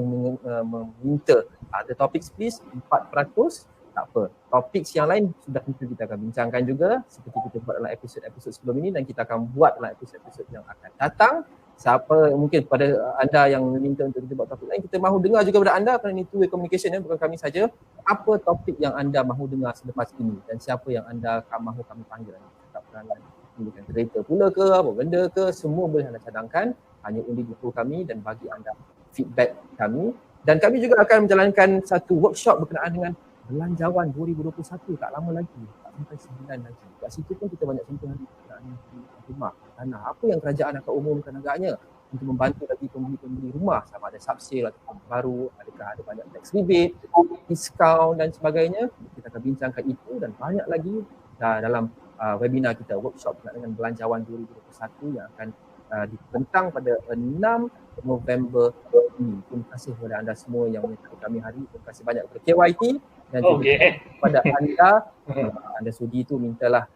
meminta the topics please 4%. Tak apa, topik yang lain sudah kita akan bincangkan juga seperti kita buat dalam episod-episod sebelum ini, dan kita akan buat dalam episod-episod yang akan datang. Siapa mungkin pada anda yang meminta untuk kita buat topik lain, kita mahu dengar juga pada anda kerana ini two-way communication bukan kami saja. Apa topik yang anda mahu dengar selepas ini dan siapa yang anda mahu kami panggil? Tak peranan pilihkan kereta pula ke, apa benda ke, semua boleh anda cadangkan. Hanya undi di poll kami dan bagi anda feedback kami. Dan kami juga akan menjalankan satu workshop berkenaan dengan Belanjawan 2021, tak lama lagi, tak sampai sebulan lagi. Kat situ pun kita banyak sentuhan berkenaan rumah, tanah. Apa yang kerajaan akan umumkan agaknya untuk membantu lagi pembeli-pembeli rumah, sama ada subsale ataupun baru, adakah ada banyak tax rebate, diskaun dan sebagainya. Kita akan bincangkan itu dan banyak lagi dalam webinar kita, workshop dengan Belanjawan 2021 yang akan dibentang pada 6 November ini. Terima kasih kepada anda semua yang menyertai kami hari ini. Terima kasih banyak kepada KYT dan juga kepada anda sudi tu mintalah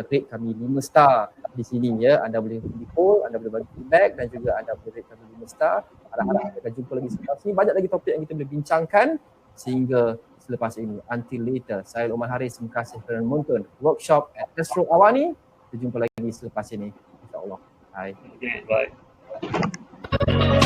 rate kami 5 star di sini ya. Anda boleh di poll, anda boleh bagi feedback dan juga anda boleh rate kami 5 star. Harap-harap kita akan jumpa lagi selepas ini. Banyak lagi topik yang kita boleh bincangkan sehingga selepas ini. Until later, saya Umar Haris, terima kasih kerana menonton workshop at Astro Awani. Kita jumpa lagi selepas ini, insya-Allah. Bye. Okay, bye.